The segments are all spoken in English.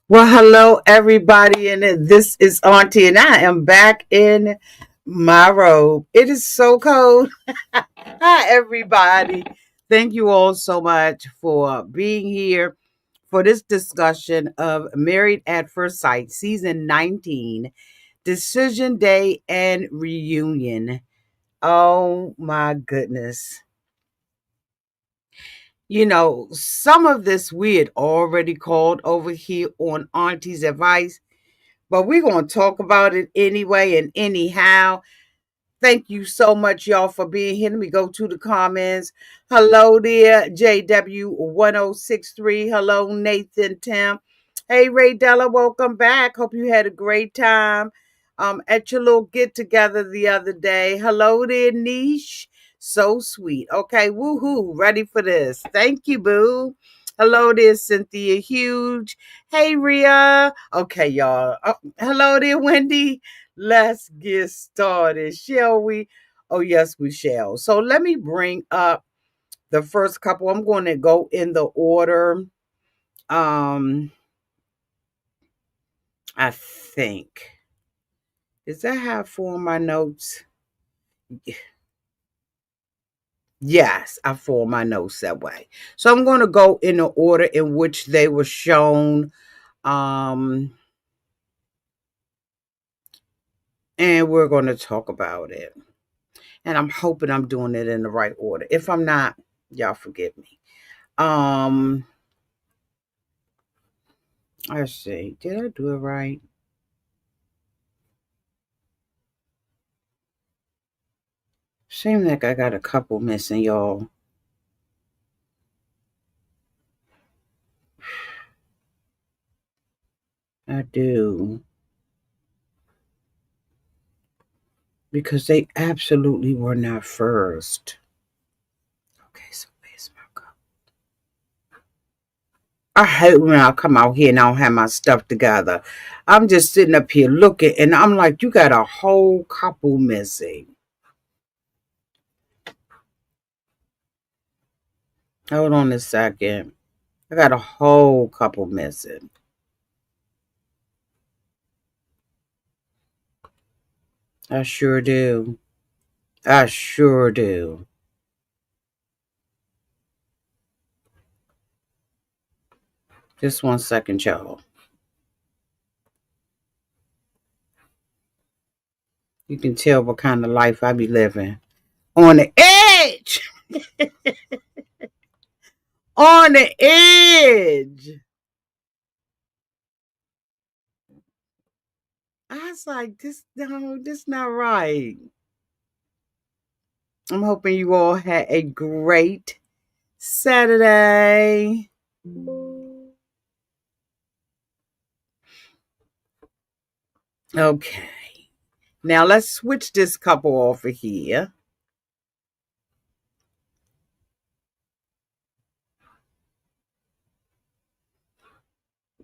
Well, hello everybody, and this is Auntie, and I am back in my robe. It is so cold. Hi, everybody. Thank you all so much for being here for this discussion of Married at First Sight, season 19, Decision Day and Reunion. Oh my goodness. Some of this we had already called over here on Auntie's Advice, but we're going to talk about it anyway and anyhow. Thank you so much, y'all, for being here. Let me go to the comments. Hello there, JW1063. Hello, Nathan Tim. Hey, Ray Della, welcome back. Hope you had a great time at your little get together the other day. Hello there, Niche. So sweet. Okay, woohoo. Ready for this. Thank you, boo. Hello there, Cynthia Huge. Hey, Ria. Okay, y'all. Hello there, Wendy. Let's get started, shall we? Oh, yes, we shall. So let me bring up the first couple. I'm going to go in the order. Um, I think. Is that how I form my notes? Yes, I form my notes that way. So I'm going to go in the order in which they were shown. Um, and we're going to talk about it. And I'm hoping I'm doing it in the right order. If I'm not, y'all forgive me. Um, let's see. Did I do it right? Seems like I got a couple missing, y'all. I do. Because they absolutely were not first. Okay, so where's my cup? I hate when I come out here and I don't have my stuff together. I'm just sitting up here looking and I'm like, you got a whole couple missing. Hold on a second. I got a whole couple missing. I sure do. I sure do. Just one second, y'all. You can tell what kind of life I be living. On the edge. On the edge. I was like, this no, this not right. I'm hoping you all had a great Saturday. Okay. Now let's switch this couple over here.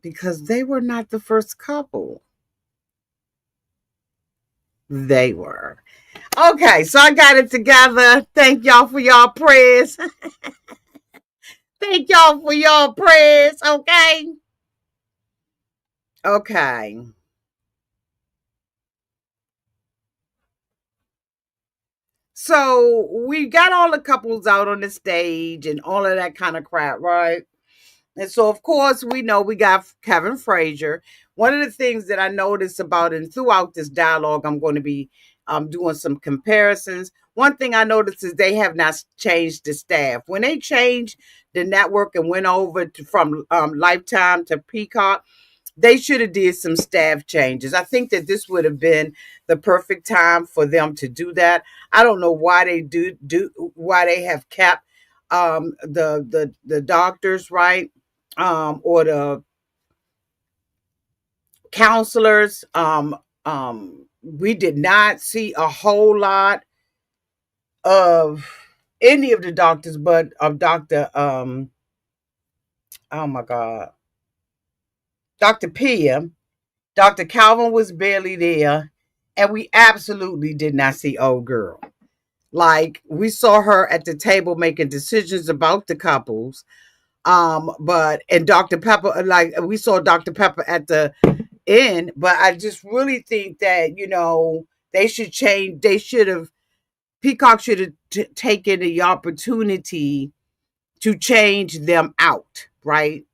Because they were not the first couple. They were. Okay, so I got it together. Thank y'all for y'all prayers. Thank y'all for y'all prayers. Okay. Okay. So we got all the couples out on the stage and all of that kind of crap, right? And so, of course, we know we got Kevin Frazier. One of the things that I noticed about and throughout this dialogue, I'm going to be doing some comparisons. One thing I noticed is they have not changed the staff. When they changed the network and went over from Lifetime to Peacock, they should have did some staff changes. I think that this would have been the perfect time for them to do that. I don't know why they do why they have kept the doctors, right, or the counselors. We did not see a whole lot of any of the doctors, but of Doctor oh my God, Doctor Pia. Dr. Calvin was barely there, and we absolutely did not see old girl. Like we saw her at the table making decisions about the couples, But and Dr. Pepper, like we saw Dr. Pepper at the end, but I just really think that, they should change. They should have, Peacock should have taken the opportunity to change them out, right?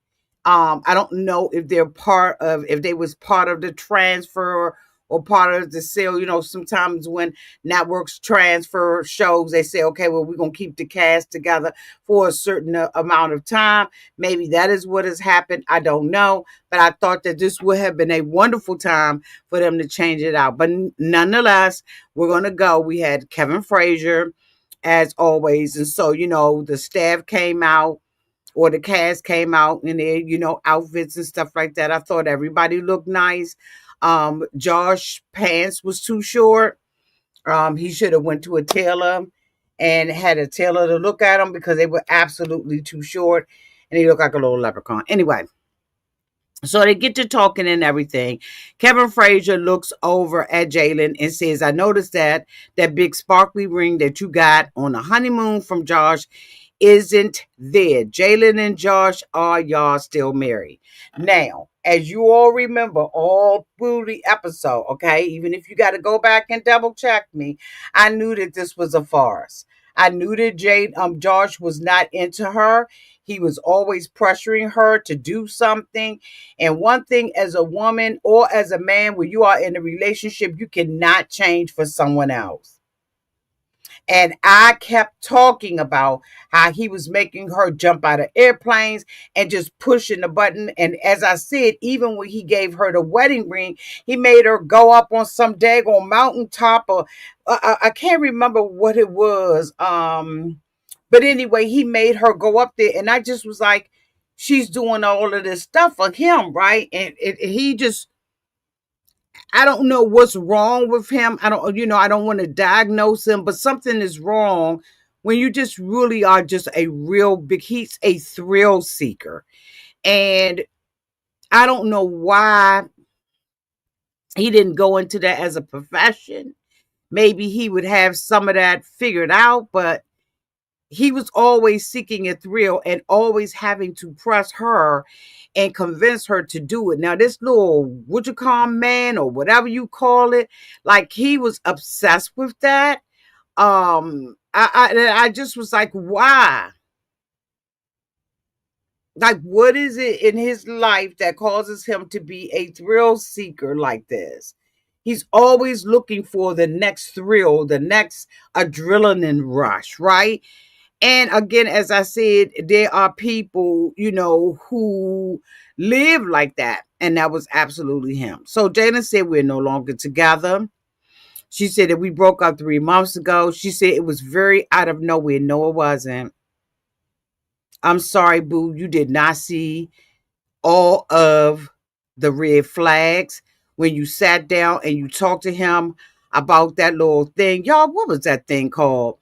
I don't know if if they was part of the transfer or part of the sale. Sometimes when networks transfer shows, they say, okay, well, we're going to keep the cast together for a certain amount of time. Maybe that is what has happened. I don't know. But I thought that this would have been a wonderful time for them to change it out. But nonetheless, we're going to go. We had Kevin Frazier, as always. And so, the staff came out, or the cast came out in their, outfits and stuff like that. I thought everybody looked nice. Josh pants was too short. He should have went to a tailor and had a tailor to look at them because they were absolutely too short, and he looked like a little leprechaun. Anyway, so they get to talking and everything. Kevin Frazier looks over at Jalen and says, I noticed that big sparkly ring that you got on the honeymoon from Josh isn't there. Jalen and Josh, are y'all still married? Now, as you all remember, all through the episode, okay, even if you got to go back and double check me, I knew that this was a farce. I knew that Josh was not into her. He was always pressuring her to do something. And one thing, as a woman or as a man, when you are in a relationship, you cannot change for someone else. And I kept talking about how he was making her jump out of airplanes and just pushing the button. And as I said, even when he gave her the wedding ring, he made her go up on some daggone mountaintop, or I can't remember what it was. But anyway, he made her go up there. And I just was like, she's doing all of this stuff for him, right? And he just, I don't know what's wrong with him. I don't want to diagnose him, but something is wrong when you just really are just a real big, he's a thrill seeker. And I don't know why he didn't go into that as a profession. Maybe he would have some of that figured out, but he was always seeking a thrill and always having to press her and convince her to do it. Now, this little, what you call man or whatever you call it, like he was obsessed with that. I just was like, why? Like, what is it in his life that causes him to be a thrill seeker like this? He's always looking for the next thrill, the next adrenaline rush, right? And again, as I said, there are people, who live like that. And that was absolutely him. So Jana said, we're no longer together. She said that we broke up 3 months ago. She said it was very out of nowhere. No, it wasn't. I'm sorry, boo. You did not see all of the red flags when you sat down and you talked to him about that little thing. Y'all, what was that thing called?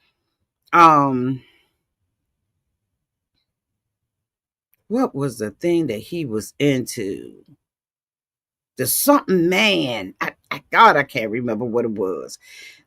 What was the thing that he was into? The something man. God, I can't remember what it was.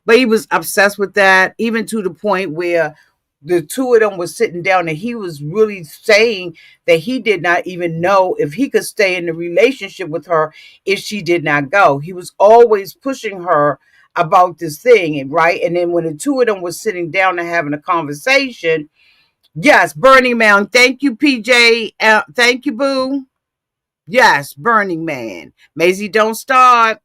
But he was obsessed with that, even to the point where the two of them were sitting down and he was really saying that he did not even know if he could stay in the relationship with her if she did not go. He was always pushing her about this thing, right? And then when the two of them were sitting down and having a conversation, yes, Burning Man. Thank you, PJ. Thank you, Boo. Yes, Burning Man. Maisie, don't start.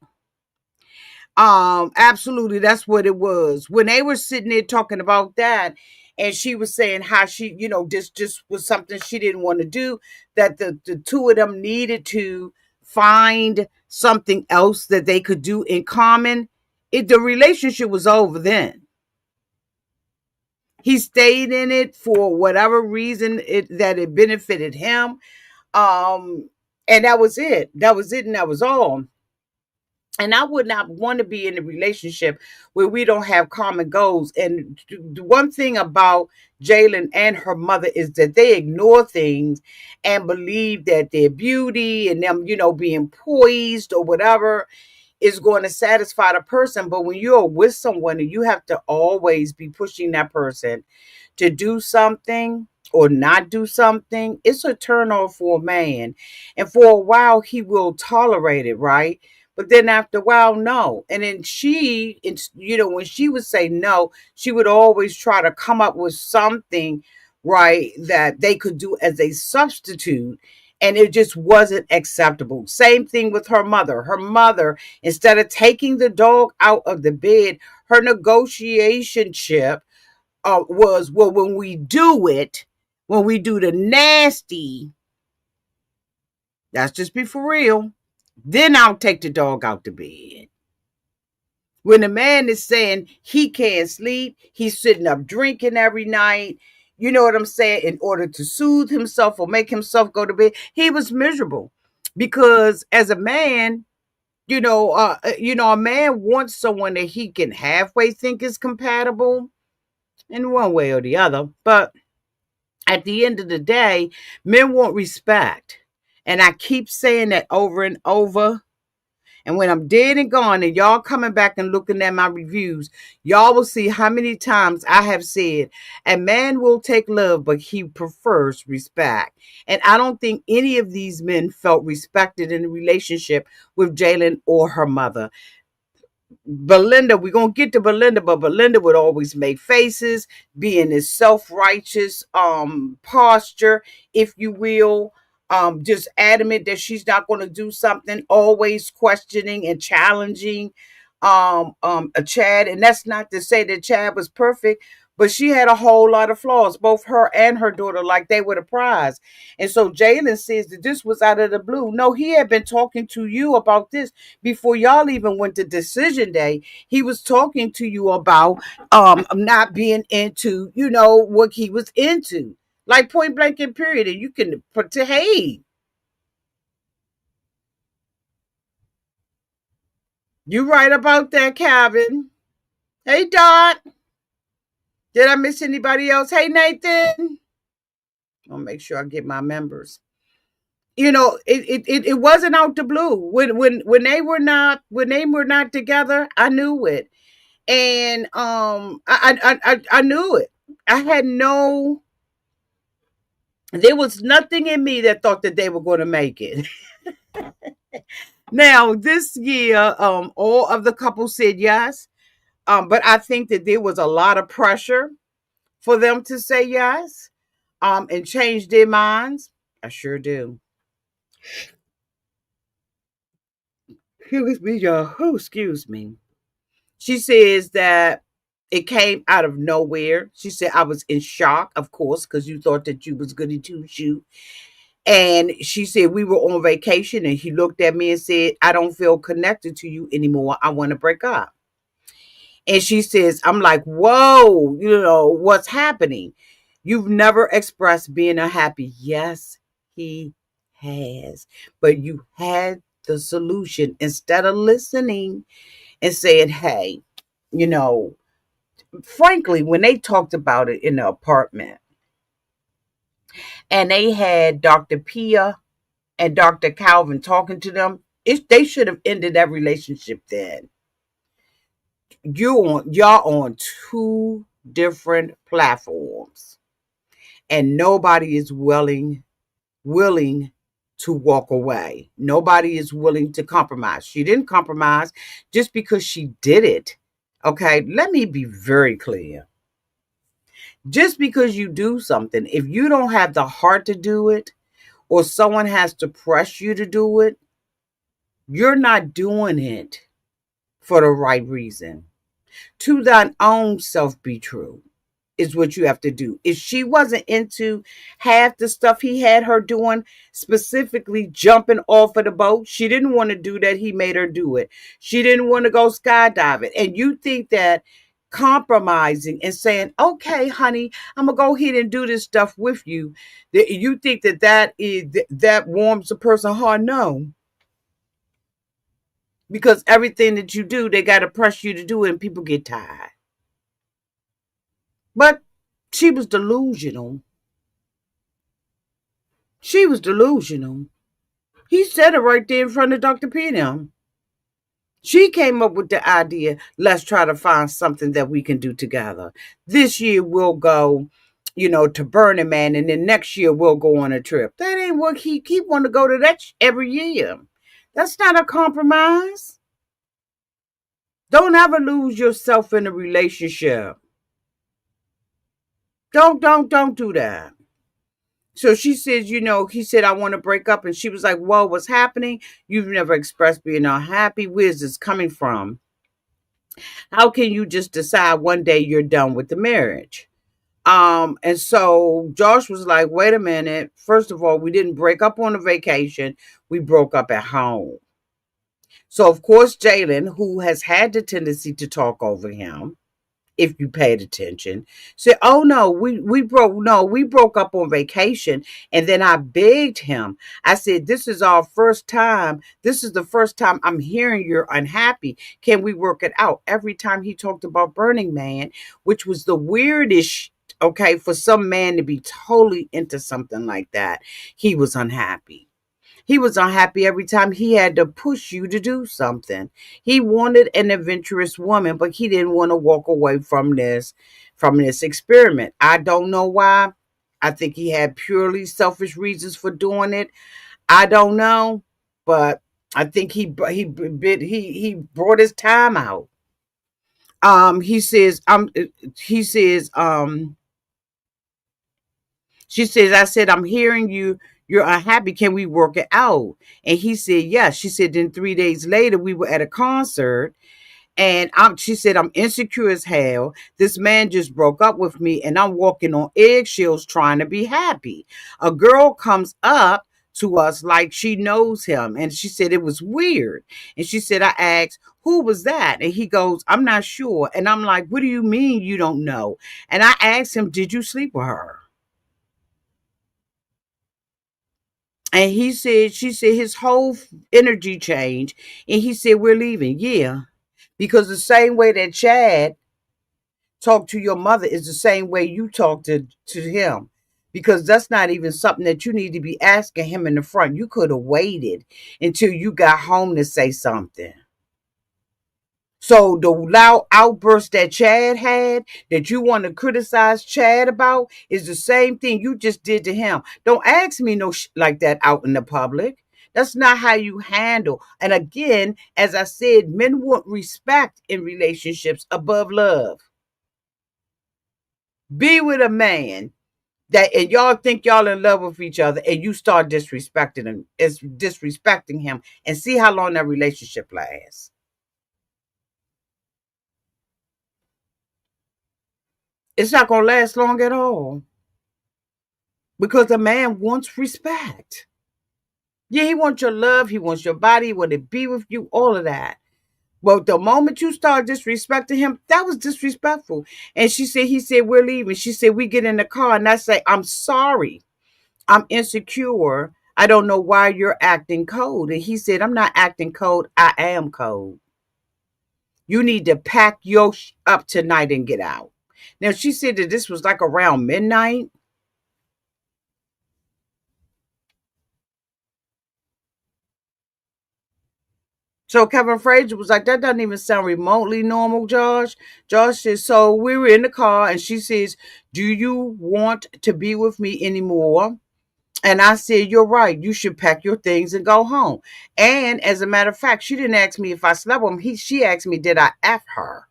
Absolutely, that's what it was. When they were sitting there talking about that, and she was saying how she, this just was something she didn't want to do, that the two of them needed to find something else that they could do in common. The relationship was over then. He stayed in it for whatever reason that it benefited him. And that was it. That was it, and that was all. And I would not want to be in a relationship where we don't have common goals. And the one thing about Jalen and her mother is that they ignore things and believe that their beauty and them, being poised or whatever is going to satisfy the person. But when you're with someone and you have to always be pushing that person to do something or not do something, it's a turn off for a man. And for a while, he will tolerate it, right? But then after a while, no. And then when she would say no, she would always try to come up with something, right, that they could do as a substitute. And it just wasn't acceptable. Same thing with her mother. Her mother, instead of taking the dog out of the bed, her negotiation chip was, well, when we do the nasty, let's just be for real, then I'll take the dog out the bed. When the man is saying he can't sleep, he's sitting up drinking every night, you know what I'm saying, in order to soothe himself or make himself go to bed, he was miserable. Because as a man, a man wants someone that he can halfway think is compatible in one way or the other. But at the end of the day, men want respect. And I keep saying that over and over. And when I'm dead and gone and y'all coming back and looking at my reviews, y'all will see how many times I have said, a man will take love, but he prefers respect. And I don't think any of these men felt respected in the relationship with Jalen or her mother. Belinda, we're going to get to Belinda, but Belinda would always make faces, be in this self-righteous posture, if you will, just adamant that she's not going to do something, always questioning and challenging a Chad. And that's not to say that Chad was perfect, but she had a whole lot of flaws, both her and her daughter, like they were the prize. And so Jalen says that this was out of the blue. No, he had been talking to you about this before y'all even went to decision day. He was talking to you about not being into, what he was into. Like point blank and period. And you can put to, hey, you right about that, Calvin. Hey, Dot. Did I miss anybody else? Hey, Nathan. I'll make sure I get my members. It wasn't out the blue. When they were not together, I knew it. And I knew it. I had no there was nothing in me that thought that they were going to make it. Now, this year, all of the couples said yes. But I think that there was a lot of pressure for them to say yes, and change their minds. I sure do. Excuse me, y'all. Oh, excuse me. She says that it came out of nowhere. She said, I was in shock, of course, because you thought that you was goody two shoe. And she said, we were on vacation and he looked at me and said, I don't feel connected to you anymore. I want to break up. And she says, I'm like, whoa, what's happening? You've never expressed being unhappy. Yes, he has. But you had the solution instead of listening and saying, hey, you know, frankly, when they talked about it in the apartment and they had Dr. Pia and Dr. Calvin talking to them, they should have ended that relationship then. Y'all on two different platforms and nobody is willing to walk away. Nobody is willing to compromise. She didn't compromise just because she did it. Okay, let me be very clear. Just because you do something, if you don't have the heart to do it or someone has to press you to do it, you're not doing it for the right reason. To thine own self be true is what you have to do. If she wasn't into half the stuff he had her doing, specifically jumping off of the boat, she didn't want to do that. He made her do it. She didn't want to go skydiving. And you think that compromising and saying, okay, honey, I'm going to go ahead and do this stuff with you, that you think that warms a person's heart? No. Because everything that you do, they got to press you to do it and people get tired. But she was delusional. She was delusional. He said it right there in front of Dr. P. She came up with the idea, let's try to find something that we can do together. This year we'll go to Burning Man, and then next year we'll go on a trip. That ain't what he keep want to go to that every year. That's not a compromise. Don't ever lose yourself in a relationship. Don't do that. So she says, he said, I want to break up. And she was like, well, what's happening? You've never expressed being unhappy. Where's this coming from? How can you just decide one day you're done with the marriage? And so Josh was like, wait a minute. First of all, we didn't break up on a vacation. We broke up at home. So of course, Jalen, who has had the tendency to talk over him, if you paid attention, said, oh no, we broke up on vacation. And then I begged him. I said, this is our first time. This is the first time I'm hearing you're unhappy. Can we work it out? Every time he talked about Burning Man, which was the weirdest, okay, for some man to be totally into something like that, he was unhappy. He was unhappy every time he had to push you to do something. He wanted an adventurous woman, but he didn't want to walk away from this experiment. I don't know why. I think he had purely selfish reasons for doing it. I don't know, but I think he brought his time out. He says he says She says, I said, I'm hearing you. You're unhappy. Can we work it out? And he said, yes. She said, then 3 days later, we were at a concert. And she said, I'm insecure as hell. This man just broke up with me, and I'm walking on eggshells trying to be happy. A girl comes up to us like she knows him. And she said, it was weird. And she said, I asked, who was that? And he goes, I'm not sure. And I'm like, what do you mean you don't know? And I asked him, did you sleep with her? And she said his whole energy changed. And he said, we're leaving. Yeah. Because the same way that Chad talked to your mother is the same way you talk to him. Because that's not even something that you need to be asking him in the front. You could have waited until you got home to say something. So the loud outburst that Chad had, that you want to criticize Chad about, is the same thing you just did to him. Don't ask me no like that out in the public. That's not how you handle. And again, as I said, men want respect in relationships above love. Be with a man and y'all think y'all in love with each other, and you start disrespecting him, and see how long that relationship lasts. It's not gonna last long at all. Because a man wants respect. Yeah, he wants your love, he wants your body, he wants to be with you, all of that. But the moment you start disrespecting him, that was disrespectful. And he said, we're leaving. She said, we get in the car, and I say, I'm sorry. I'm insecure. I don't know why you're acting cold. And he said, I'm not acting cold. I am cold. You need to pack your up tonight and get out. Now, she said that this was like around midnight. So Kevin Frazier was like, that doesn't even sound remotely normal, Josh. Josh says, so we were in the car, and she says, do you want to be with me anymore? And I said, you're right. You should pack your things and go home. And as a matter of fact, she didn't ask me if I slept with him. She asked me, did I F her?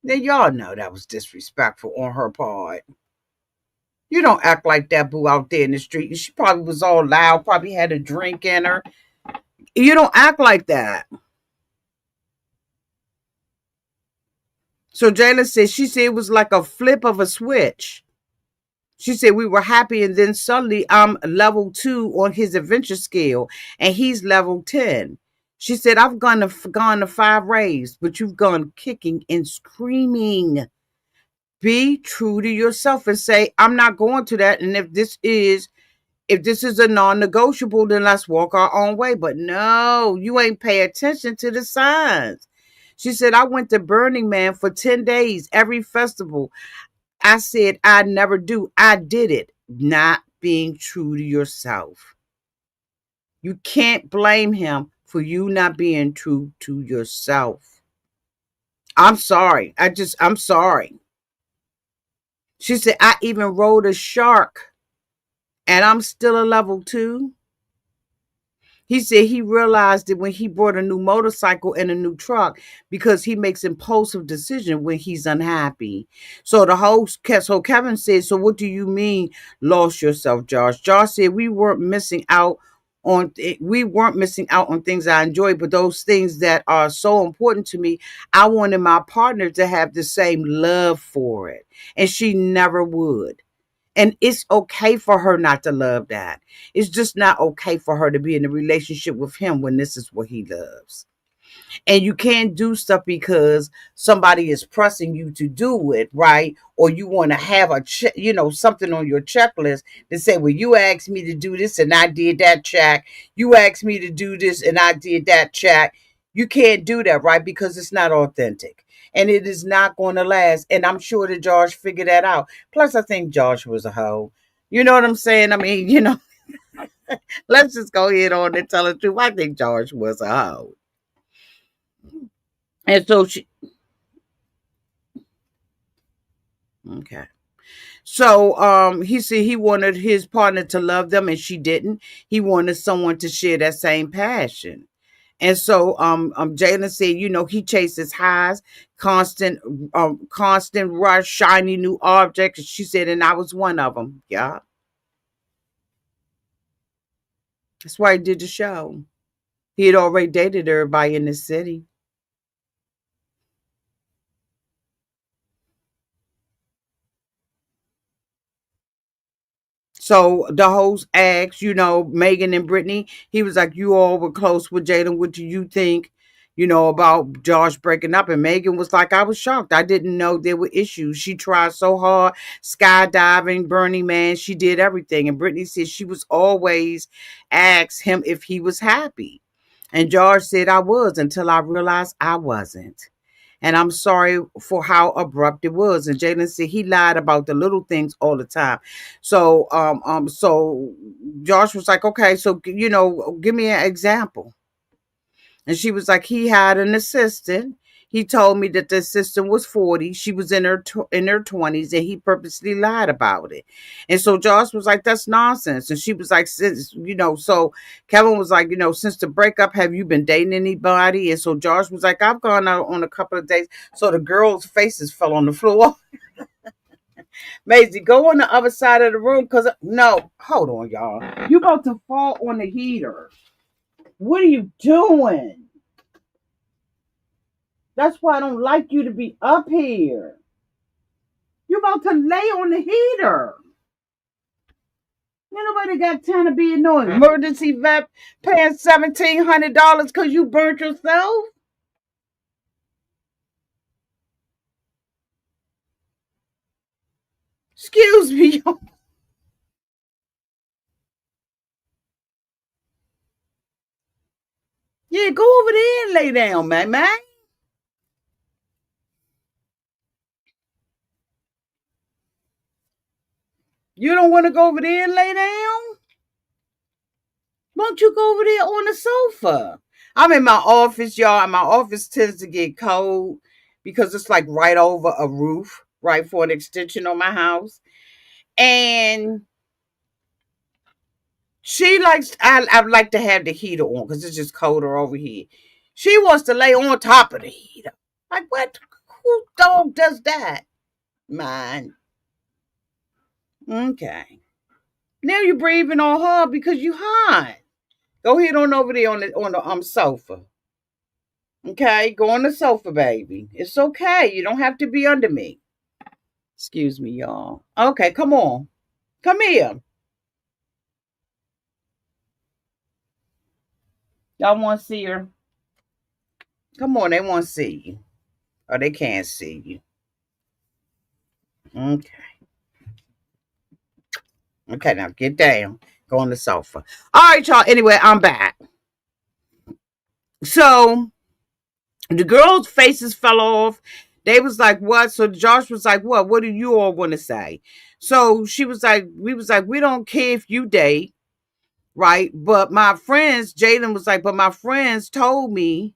Now, y'all know that was disrespectful on her part. You don't act like that, boo, out there in the street. She probably was all loud, probably had a drink in her. You don't act like that. So Jayla said, she said it was like a flip of a switch. She said we were happy, and then suddenly I'm level 2 on his adventure scale, and he's level 10. She said, I've gone to 5 raves, but you've gone kicking and screaming. Be true to yourself and say, I'm not going to that. And if this is a non-negotiable, then let's walk our own way. But no, you ain't pay attention to the signs. She said, I went to Burning Man for 10 days, every festival. I said, I never do. I did it. Not being true to yourself. You can't blame him for you not being true to yourself. I'm sorry. I'm sorry. She said, I even rode a shark and I'm still a level 2. He said he realized it when he bought a new motorcycle and a new truck because he makes impulsive decisions when he's unhappy. So the host, so Kevin said, so what do you mean lost yourself, Josh? Josh said we weren't missing out on things I enjoy, but those things that are so important to me, I wanted my partner to have the same love for it, and she never would. And it's okay for her not to love that. It's just not okay for her to be in a relationship with him when this is what he loves. And you can't do stuff because somebody is pressing you to do it, right? Or you want to have something on your checklist that say, well, you asked me to do this and I did that check. You asked me to do this and I did that check. You can't do that, right? Because it's not authentic and it is not going to last. And I'm sure that Josh figured that out. Plus, I think Josh was a hoe. You know what I'm saying? I mean, let's just go ahead on and tell the truth. I think Josh was a hoe. And so okay. So he said he wanted his partner to love them and she didn't. He wanted someone to share that same passion. And so Jalen said, he chases highs, constant constant rush, shiny new objects. She said, and I was one of them. Yeah. That's why he did the show. He had already dated everybody in the city. So the host asked, Megan and Brittany, he was like, you all were close with Jalen. What do you think, about Josh breaking up? And Megan was like, I was shocked. I didn't know there were issues. She tried so hard, skydiving, Burning Man. She did everything. And Brittany said she was always asked him if he was happy. And Josh said, I was until I realized I wasn't. And I'm sorry for how abrupt it was. And Jalen said he lied about the little things all the time. So Josh was like, okay, so give me an example. And she was like, he had an assistant. He told me that the assistant was 40. She was in her 20s, and he purposely lied about it. And so Josh was like, that's nonsense. And she was like, so Kevin was like, since the breakup, have you been dating anybody? And so Josh was like, I've gone out on a couple of dates. So the girls' faces fell on the floor. Maisie, go on the other side of the room because no, hold on, y'all. You about to fall on the heater. What are you doing? That's why I don't like you to be up here. You're about to lay on the heater. Ain't nobody got time to be in no emergency vet paying $1,700 because you burnt yourself. Excuse me. Yeah, go over there and lay down, man. You don't want to go over there and lay down? Why don't you go over there on the sofa? I'm in my office, y'all, and my office tends to get cold because it's like right over a roof, right, for an extension on my house. And she likes, I like to have the heater on because it's just colder over here. She wants to lay on top of the heater. Like, what? Who dog does that? Mine. Okay. Now you're breathing on her because you hot. Go ahead on over there on the sofa. Okay, go on the sofa, baby. It's okay. You don't have to be under me. Excuse me, y'all. Okay, come on. Come here. Y'all want to see her? Come on, they want to see you. Or they can't see you. Okay. Okay, now get down. Go on the sofa. All right, y'all. Anyway, I'm back. So the girls' faces fell off. They was like, what? So Josh was like, what? What do you all want to say? So she was like, we don't care if you date, right? But my friends, Jalen was like, but my friends told me,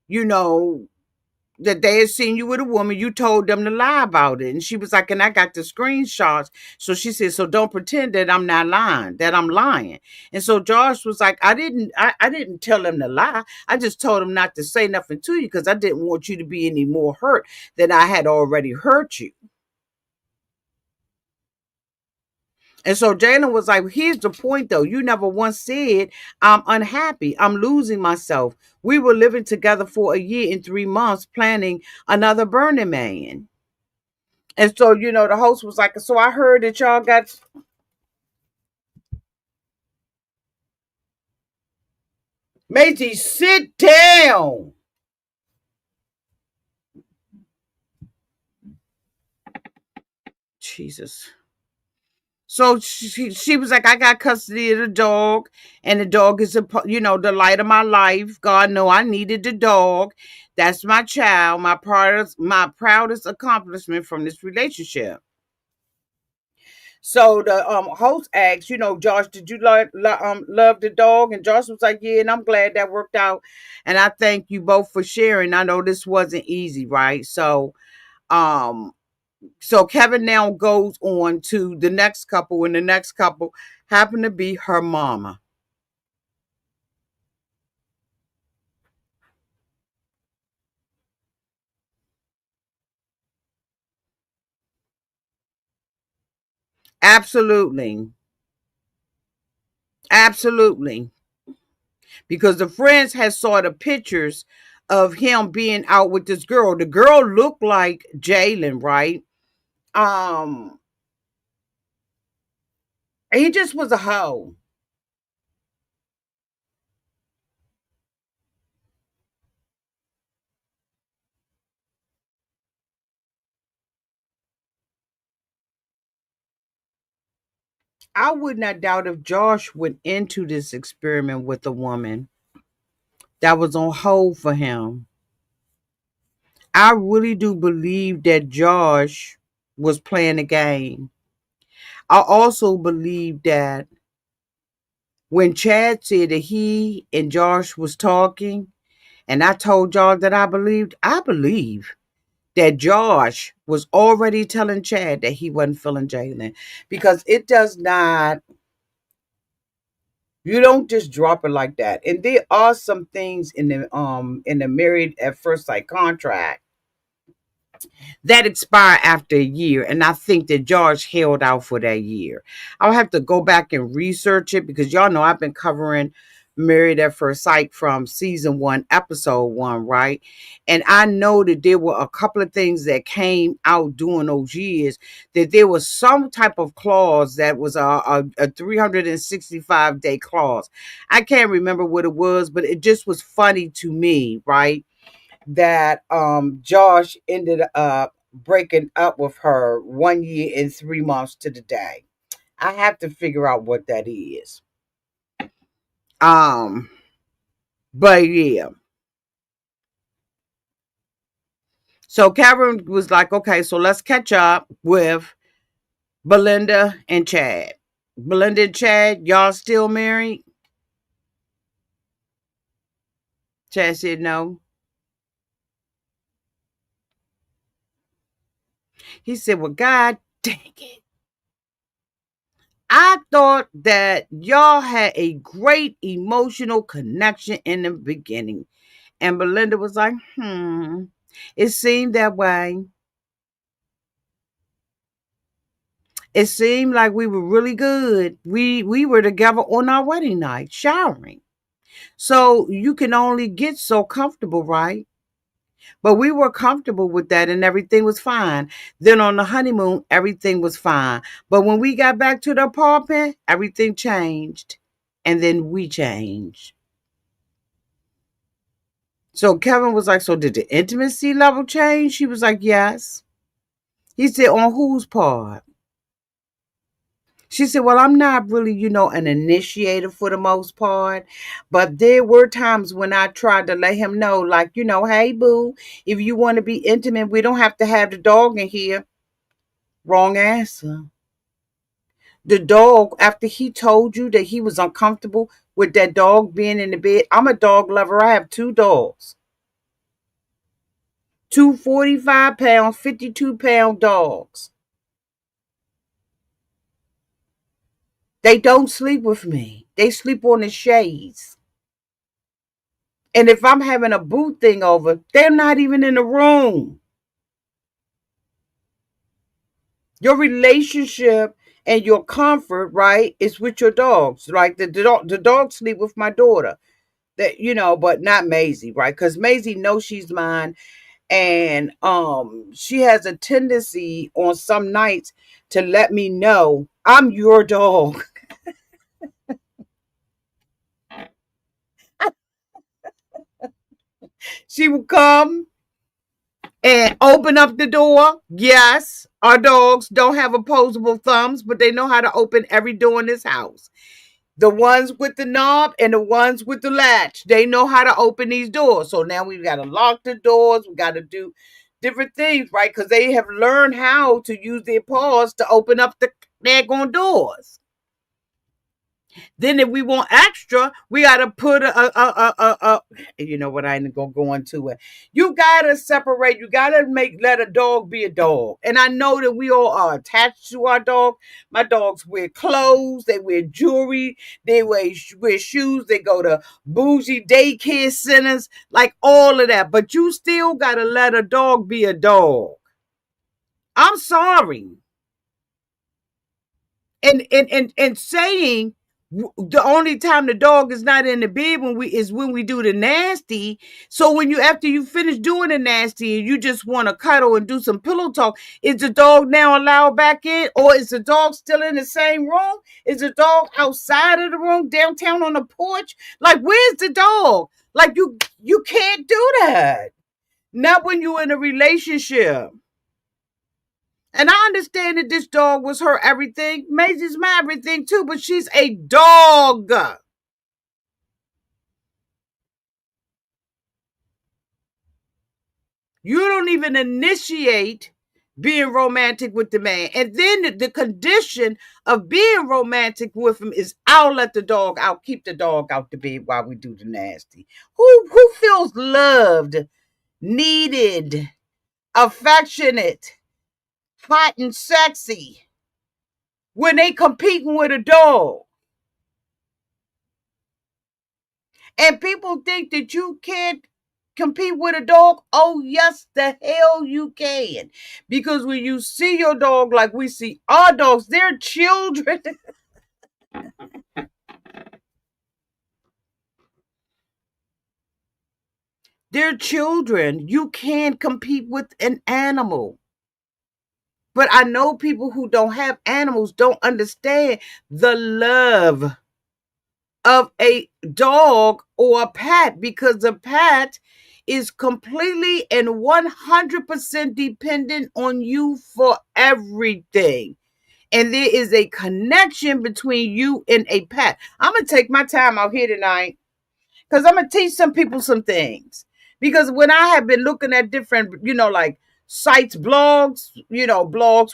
you know, that they had seen you with a woman, you told them to lie about it. And she was like, and I got the screenshots. So she said, so don't pretend that I'm not lying, that I'm lying. And so Josh was like, I didn't tell him to lie. I just told him not to say nothing to you because I didn't want you to be any more hurt than I had already hurt you. And so Jalen was like, here's the point though. You never once said, I'm unhappy. I'm losing myself. We were living together for a year and 3 months planning another Burning Man. And so, the host was like, so I heard that y'all got. Macy, sit down. Jesus. So she was like, I got custody of the dog, and the dog is, the light of my life. God know I needed the dog. That's my child, my proudest accomplishment from this relationship. So the host asked, Josh, did you love the dog? And Josh was like, yeah, and I'm glad that worked out. And I thank you both for sharing. I know this wasn't easy, right? Um, so Kevin now goes on to the next couple, and the next couple happened to be her mama. Absolutely. Absolutely. Because the friends had saw the pictures of him being out with this girl. The girl looked like Jalen, right? Um, he just was a hoe. I would not doubt if Josh went into this experiment with a woman that was on hold for him. I really do believe that Josh was playing a game. I also believe that when Chad said that he and Josh was talking, and I told y'all that I believe that Josh was already telling Chad that he wasn't feeling Jalen, because it does not. You don't just drop it like that. And there are some things in the married at first sight contract that expire after a year, and I think that George held out for that year. I'll have to go back and research it because y'all know I've been covering Married at First Sight from season 1, episode 1, right? And I know that there were a couple of things that came out during those years, that there was some type of clause that was a 365-day clause. I can't remember what it was, but it just was funny to me, right? That Josh ended up breaking up with her 1 year and 3 months to the day. I have to figure out what that is. Um, but yeah. So Karen was like, okay, so let's catch up with Belinda and Chad. Belinda and Chad, y'all still married? Chad said no. He said, well, God dang it. I thought that y'all had a great emotional connection in the beginning. And Belinda was like, it seemed that way. It seemed like we were really good. We were together on our wedding night, showering. So you can only get so comfortable, right? But we were comfortable with that and everything was fine. Then on the honeymoon, everything was fine. But when we got back to the apartment, everything changed. And then we changed. So Kevin was like, so did the intimacy level change? She was like, yes. He said, on whose part? She said, well, I'm not really, an initiator for the most part. But there were times when I tried to let him know, like, hey, boo, if you want to be intimate, we don't have to have the dog in here. Wrong answer. The dog, after he told you that he was uncomfortable with that dog being in the bed, I'm a dog lover. I have 2 dogs. Two 45-pound, 52-pound dogs. They don't sleep with me. They sleep on the shades. And if I'm having a boo thing over, they're not even in the room. Your relationship and your comfort, right, is with your dogs. Like the dogs sleep with my daughter. That but not Maisie, right? Because Maisie knows she's mine, and she has a tendency on some nights to let me know I'm your dog. She will come and open up the door. Yes, our dogs don't have opposable thumbs, but they know how to open every door in this house. The ones with the knob and the ones with the latch, they know how to open these doors. So now we've got to lock the doors. We got to do different things, right? Because they have learned how to use their paws to open up the daggone doors. Then if we want extra, we gotta put you know what, I ain't gonna go into it. You gotta separate, you gotta let a dog be a dog. And I know that we all are attached to our dog. My dogs wear clothes, they wear jewelry, they wear shoes, they go to bougie daycare centers, like all of that. But you still gotta let a dog be a dog. I'm sorry. And saying the only time the dog is not in the bed when we do the nasty. So when you after you finish doing the nasty and you just want to cuddle and do some pillow talk, is the dog now allowed back in, or is the dog still in the same room? Is the dog outside of the room, downtown on the porch? Like, where's the dog? Like, you can't do that. Not when you're in a relationship. And I understand that this dog was her everything. Maisie's my everything too, but she's a dog. You don't even initiate being romantic with the man. And then the condition of being romantic with him is I'll keep the dog out the bed while we do the nasty. Who feels loved, needed, affectionate, hot and sexy when they competing with a dog? And people think that you can't compete with a dog. Oh, yes, the hell you can. Because when you see your dog like we see our dogs, they're children. They're children. You can't compete with an animal. But I know people who don't have animals don't understand the love of a dog or a pet, because a pet is completely and 100% dependent on you for everything. And there is a connection between you and a pet. I'm going to take my time out here tonight because I'm going to teach some people some things. Because when I have been looking at different, like sites, blogs,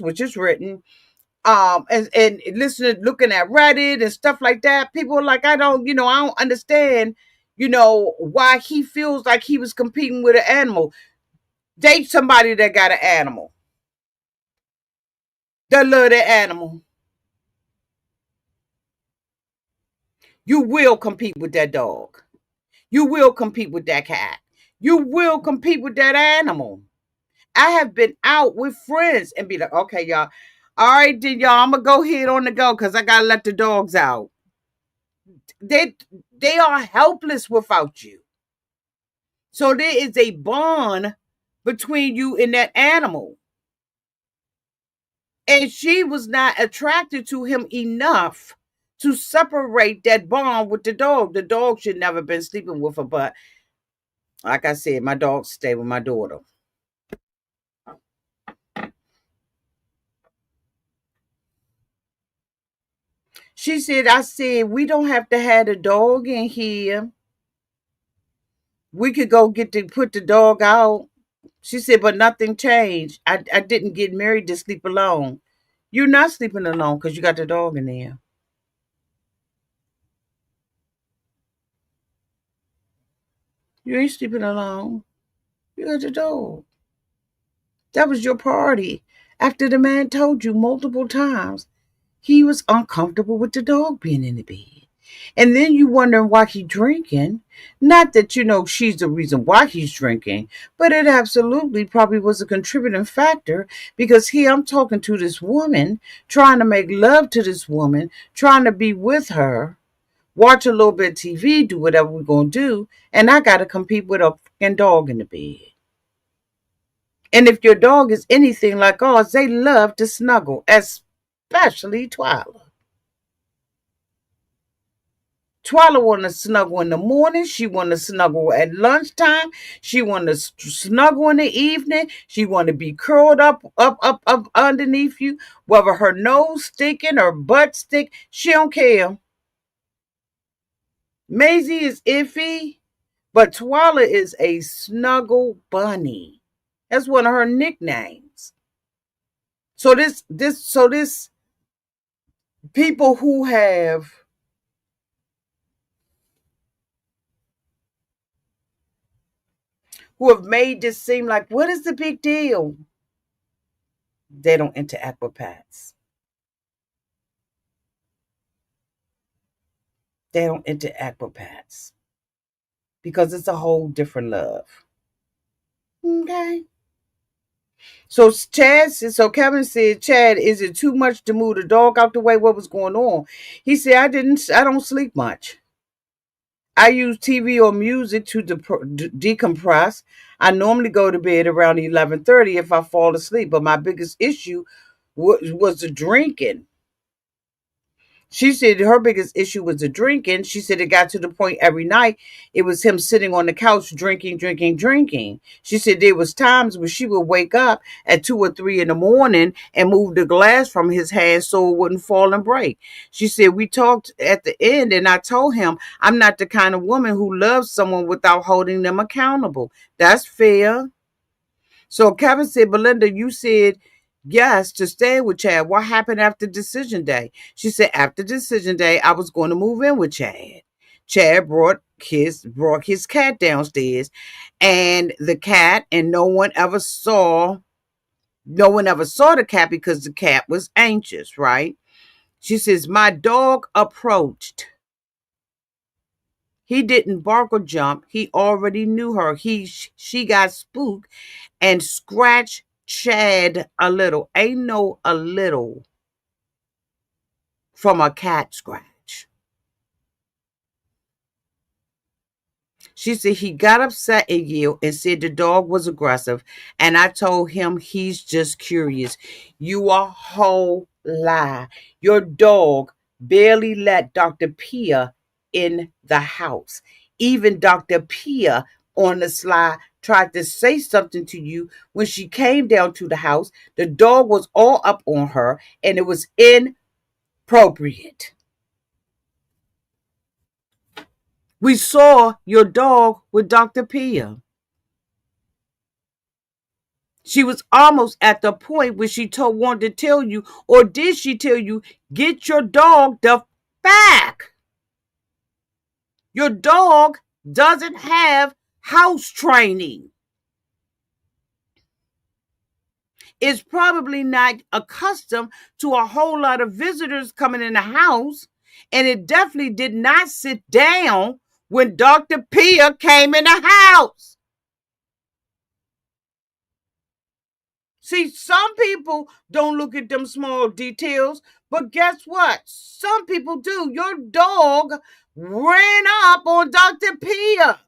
which is written, and listening, looking at Reddit and stuff like that, people are like, I don't understand, why he feels like he was competing with an animal. Date somebody that got an animal, that love that animal. You will compete with that dog. You will compete with that cat. You will compete with that animal. I have been out with friends and be like, okay, y'all. All right, then y'all, I'm gonna go ahead on the go because I gotta let the dogs out. They they are helpless without you. So there is a bond between you and that animal. And she was not attracted to him enough to separate that bond with the dog. The dog should never been sleeping with her, but like I said, my dogs stay with my daughter. She said, I said, we don't have to have a dog in here. We could go put the dog out. She said, but nothing changed. I didn't get married to sleep alone. You're not sleeping alone because you got the dog in there. You ain't sleeping alone. You got the dog. That was your priority. After the man told you multiple times he was uncomfortable with the dog being in the bed. And then you wondering why he drinking. Not that you know she's the reason why he's drinking, but it absolutely probably was a contributing factor because here I'm talking to this woman, trying to make love to this woman, trying to be with her, watch a little bit of TV, do whatever we're gonna do, and I gotta compete with a fucking dog in the bed. And if your dog is anything like ours, they love to snuggle, especially Twyla. Twyla want to snuggle in the morning. She want to snuggle at lunchtime. She want to snuggle in the evening. She want to be curled up underneath you. Whether her nose sticking or butt stick, she don't care. Maisie is iffy, but Twyla is a snuggle bunny. That's one of her nicknames. So this people who have made this seem like what is the big deal? They don't interact with pets. They don't interact with pets because it's a whole different love. Okay. So Kevin said, Chad, is it too much to move the dog out the way? What was going on? He said, I don't sleep much. I use TV or music to decompress. I normally go to bed around 11:30 if I fall asleep, but my biggest issue was the drinking. She said her biggest issue was the drinking. She said it got to the point every night it was him sitting on the couch drinking, drinking, drinking. She said there was times when she would wake up at 2 or 3 in the morning and move the glass from his hand so it wouldn't fall and break. She said we talked at the end and I told him I'm not the kind of woman who loves someone without holding them accountable. That's fair. So Kevin said, Belinda, you said yes to stay with Chad. What happened after decision day? She said, after decision day, I was going to move in with Chad. Chad brought his cat downstairs, and the cat, and no one ever saw the cat because the cat was anxious, right? She says, my dog approached. He didn't bark or jump. He already knew her. She got spooked and scratched Chad a little. Ain't no a little from a cat scratch. She said he got upset and yelled and said the dog was aggressive. And I told him he's just curious. You a whole lie. Your dog barely let Dr. Pia in the house. Even Dr. Pia on the slide tried to say something to you when she came down to the house. The dog was all up on her and it was inappropriate. We saw your dog with Dr. Pia. She was almost at the point where she wanted to tell you, or did she tell you, get your dog the back? Your dog doesn't have house training. It's probably not accustomed to a whole lot of visitors coming in the house. And it definitely did not sit down when Dr. Pia came in the house. See, some people don't look at them small details, but guess what? Some people do. Your dog ran up on Dr. Pia.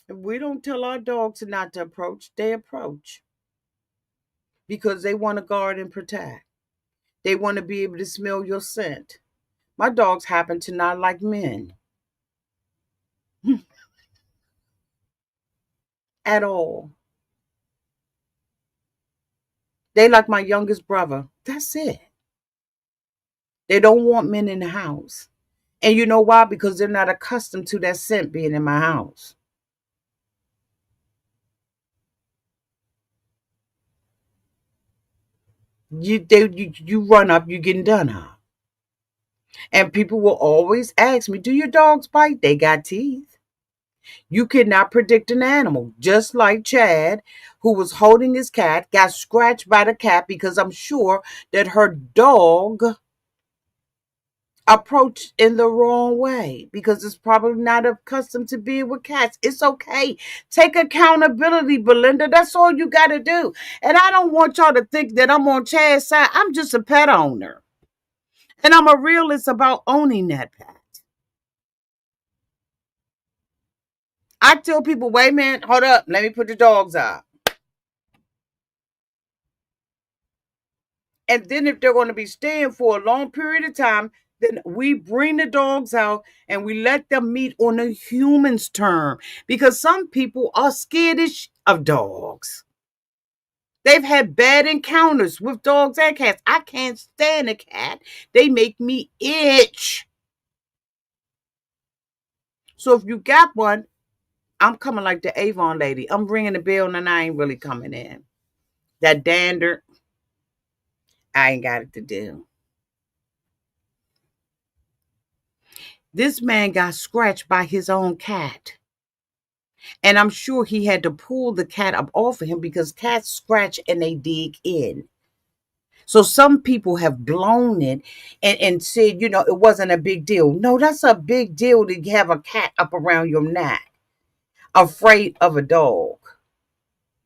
We don't tell our dogs not to approach, they approach because they want to guard and protect. They want to be able to smell your scent. My dogs happen to not like men at all. They like my youngest brother. That's it. They don't want men in the house. And you know why? Because they're not accustomed to that scent being in my house. You run up, you getting done up. And people will always ask me, do your dogs bite? They got teeth. You cannot predict an animal. Just like Chad, who was holding his cat, got scratched by the cat because I'm sure that her dog approached in the wrong way because it's probably not accustomed to being with cats. It's okay. Take accountability, Belinda. That's all you got to do. And I don't want y'all to think that I'm on Chad's side. I'm just a pet owner. And I'm a realist about owning that pet. I tell people, wait a minute, hold up, let me put the dogs out. And then if they're going to be staying for a long period of time, then we bring the dogs out and we let them meet on a human's term. Because some people are skittish of dogs. They've had bad encounters with dogs and cats. I can't stand a cat. They make me itch. So if you got one, I'm coming like the Avon lady. I'm ringing the bell and I ain't really coming in. That dander, I ain't got it to do. This man got scratched by his own cat. And I'm sure he had to pull the cat up off of him because cats scratch and they dig in. So some people have blown it and said, it wasn't a big deal. No, that's a big deal to have a cat up around your neck, afraid of a dog.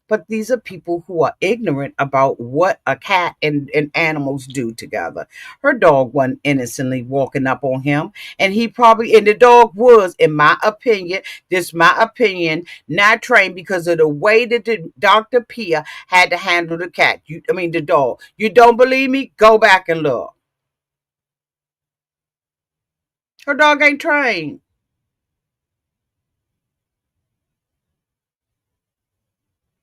But these are people who are ignorant about what a cat and animals do together. Her dog wasn't innocently walking up on him. And and the dog was, in my opinion, not trained because of the way that the Dr. Pia had to handle the cat. The dog. You don't believe me? Go back and look. Her dog ain't trained.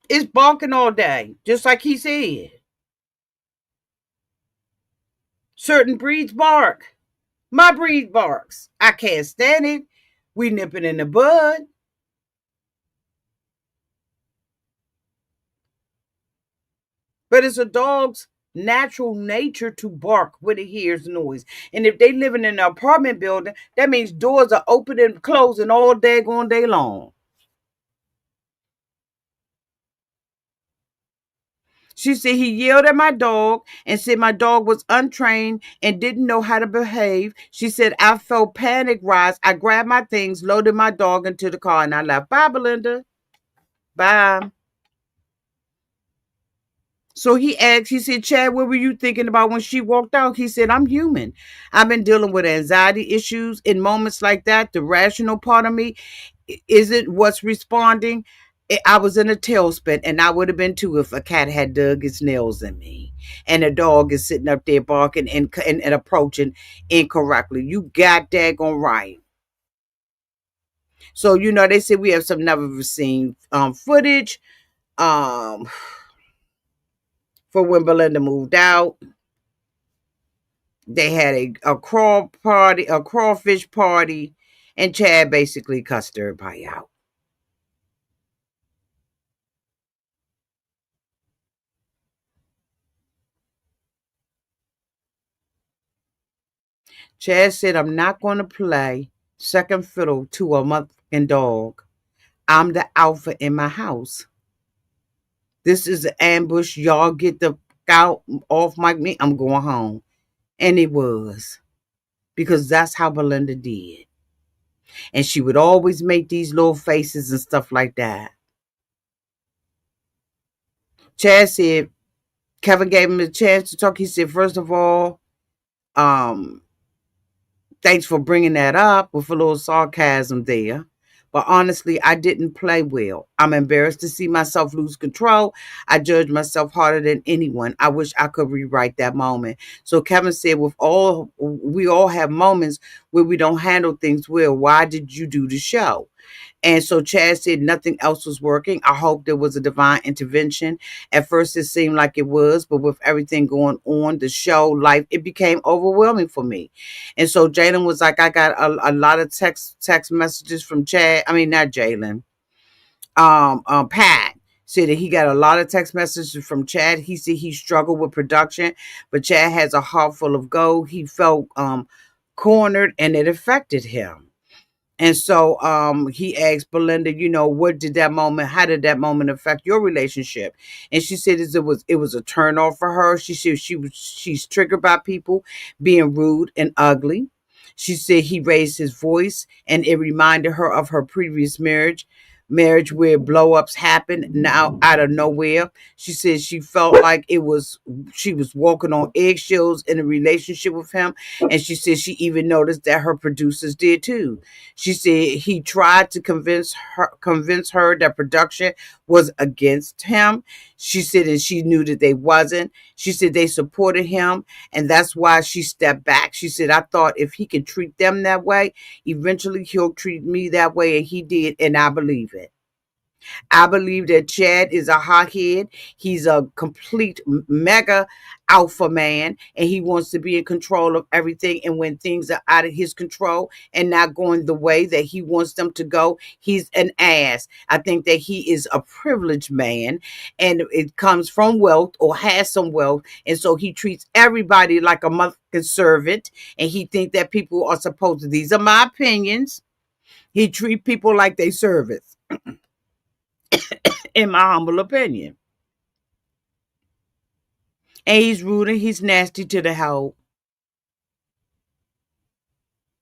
It's barking all day, just like he said. Certain breeds bark. My breed barks. I can't stand it. We nip it in the bud. But it's a dog's natural nature to bark when it hears noise. And if they live in an apartment building, that means doors are open and closing all daggone day long. She said he yelled at my dog and said my dog was untrained and didn't know how to behave. She said I felt panic rise. I grabbed my things, loaded my dog into the car, and I left. Bye, Belinda. Bye. So he said, Chad, what were you thinking about when she walked out? He said, I'm human. I've been dealing with anxiety issues. In moments like that, the rational part of me isn't what's responding. I was in a tailspin, and I would have been too if a cat had dug its nails in me. And a dog is sitting up there barking and approaching incorrectly. You got daggone right. So, they said we have some never seen footage um, for when Belinda moved out. They had a crawfish party, and Chad basically cussed everybody out. Chad said, I'm not going to play second fiddle to a motherfucking dog. I'm the alpha in my house. This is an ambush. Y'all get the out off me. I'm going home. And it was because that's how Belinda did. And she would always make these little faces and stuff like that. Chad said, Kevin gave him a chance to talk. He said, first of all, um, thanks for bringing that up with a little sarcasm there. But honestly, I didn't play well. I'm embarrassed to see myself lose control. I judge myself harder than anyone. I wish I could rewrite that moment. So Kevin said, we all have moments where we don't handle things well. Why did you do the show? And so Chad said nothing else was working. I hope there was a divine intervention. At first, it seemed like it was, but with everything going on, the show, life, it became overwhelming for me. And so Jalen was like, I got a lot of text messages from Chad. I mean, not Jalen. Pat said that he got a lot of text messages from Chad. He said he struggled with production, but Chad has a heart full of gold. He felt cornered, and it affected him. And so he asked Belinda, what did that moment, how did that moment affect your relationship? And she said it was a turn off for her. She said she's triggered by people being rude and ugly. She said he raised his voice and it reminded her of her previous marriage where blow ups happened now out of nowhere. She said she felt like she was walking on eggshells in a relationship with him. And she said she even noticed that her producers did too. She said he tried to convince her that production was against him. She said, and she knew that they wasn't. She said they supported him, and that's why she stepped back. She said, I thought if he could treat them that way, eventually he'll treat me that way, and he did, and I believe it. I believe that Chad is a hothead. He's a complete mega alpha man, and he wants to be in control of everything. And when things are out of his control and not going the way that he wants them to go, he's an ass. I think that he is a privileged man, and it comes from wealth or has some wealth, and so he treats everybody like a motherfucking servant. And he thinks that people are supposed to. These are my opinions. He treat people like they servants, in my humble opinion. And he's rude and he's nasty to the hoe.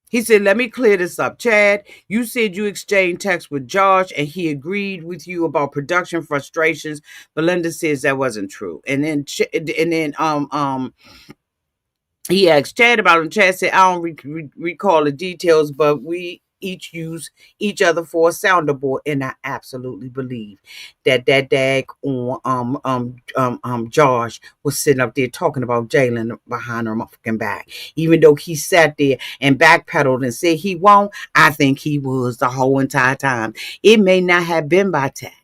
He said, let me clear this up. Chad, you said you exchanged texts with Josh and he agreed with you about production frustrations. Belinda says that wasn't true. And then he asked Chad about it, and Chad said, I don't recall the details, but we each use each other for a sounder board. And I absolutely believe that dag on Josh was sitting up there talking about Jalen behind her motherfucking back. Even though he sat there and backpedaled and said he won't, I think he was the whole entire time. It may not have been by text.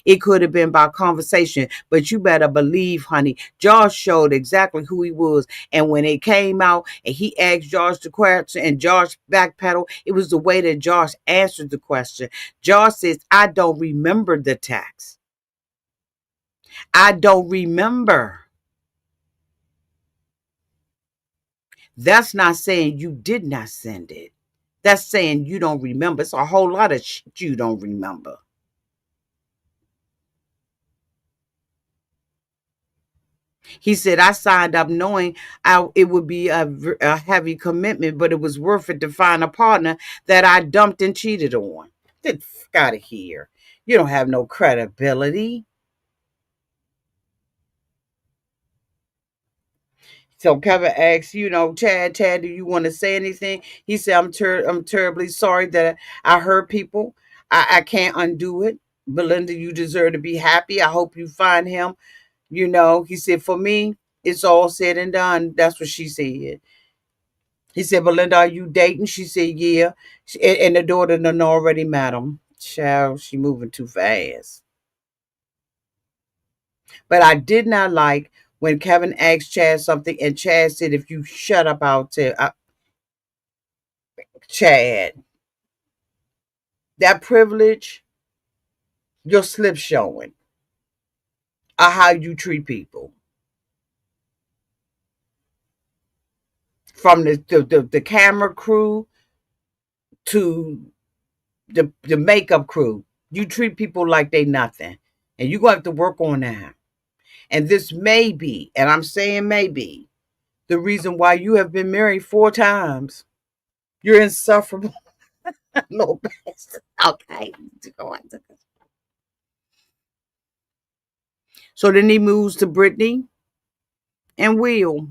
It could have been by conversation, but you better believe, honey, Josh showed exactly who he was. And when it came out and he asked Josh the question and Josh backpedaled, it was the way that Josh answered the question. Josh says, I don't remember the text. I don't remember. That's not saying you did not send it. That's saying you don't remember. It's a whole lot of shit you don't remember. He said, I signed up knowing it would be a heavy commitment, but it was worth it to find a partner that I dumped and cheated on. Get the fuck out of here. You don't have no credibility. So Kevin asks, Chad, do you want to say anything? He said, I'm terribly sorry that I hurt people. I can't undo it. Belinda, you deserve to be happy. I hope you find him. He said, for me, it's all said and done. That's what she said. He said, Belinda, are you dating? She said, yeah. And the daughter done already met him. Child, she moving too fast. But I did not like when Kevin asked Chad something and Chad said, if you shut up, I'll tell Chad. That privilege, your slip showing, or how you treat people. From the camera crew to the makeup crew. You treat people like they nothing. And you're going to have to work on that. And this may be, and I'm saying maybe, the reason why you have been married 4 times. You're insufferable. Little bastard. Okay. So then he moves to Brittany and Will.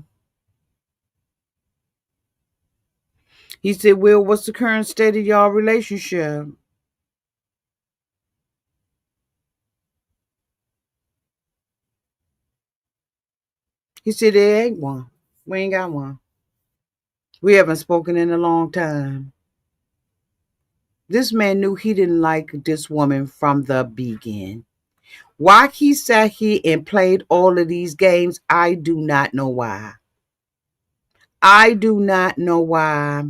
He said, Will, what's the current state of y'all relationship? He said, there ain't one. We ain't got one. We haven't spoken in a long time. This man knew he didn't like this woman from the beginning. Why he sat here and played all of these games, I do not know why. I do not know why.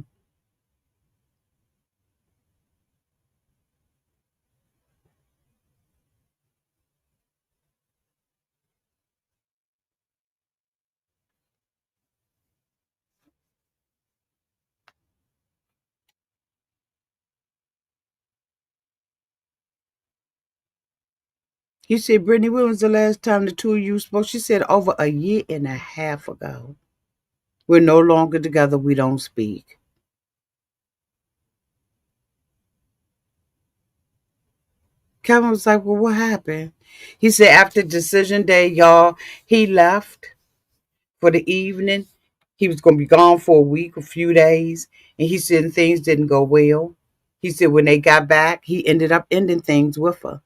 He said, Brittany, when was the last time the two of you spoke? She said, over a year and a half ago. We're no longer together. We don't speak. Kevin was like, well, what happened? He said, after decision day, y'all, he left for the evening. He was going to be gone for a week, a few days. And he said things didn't go well. He said when they got back, he ended up ending things with her.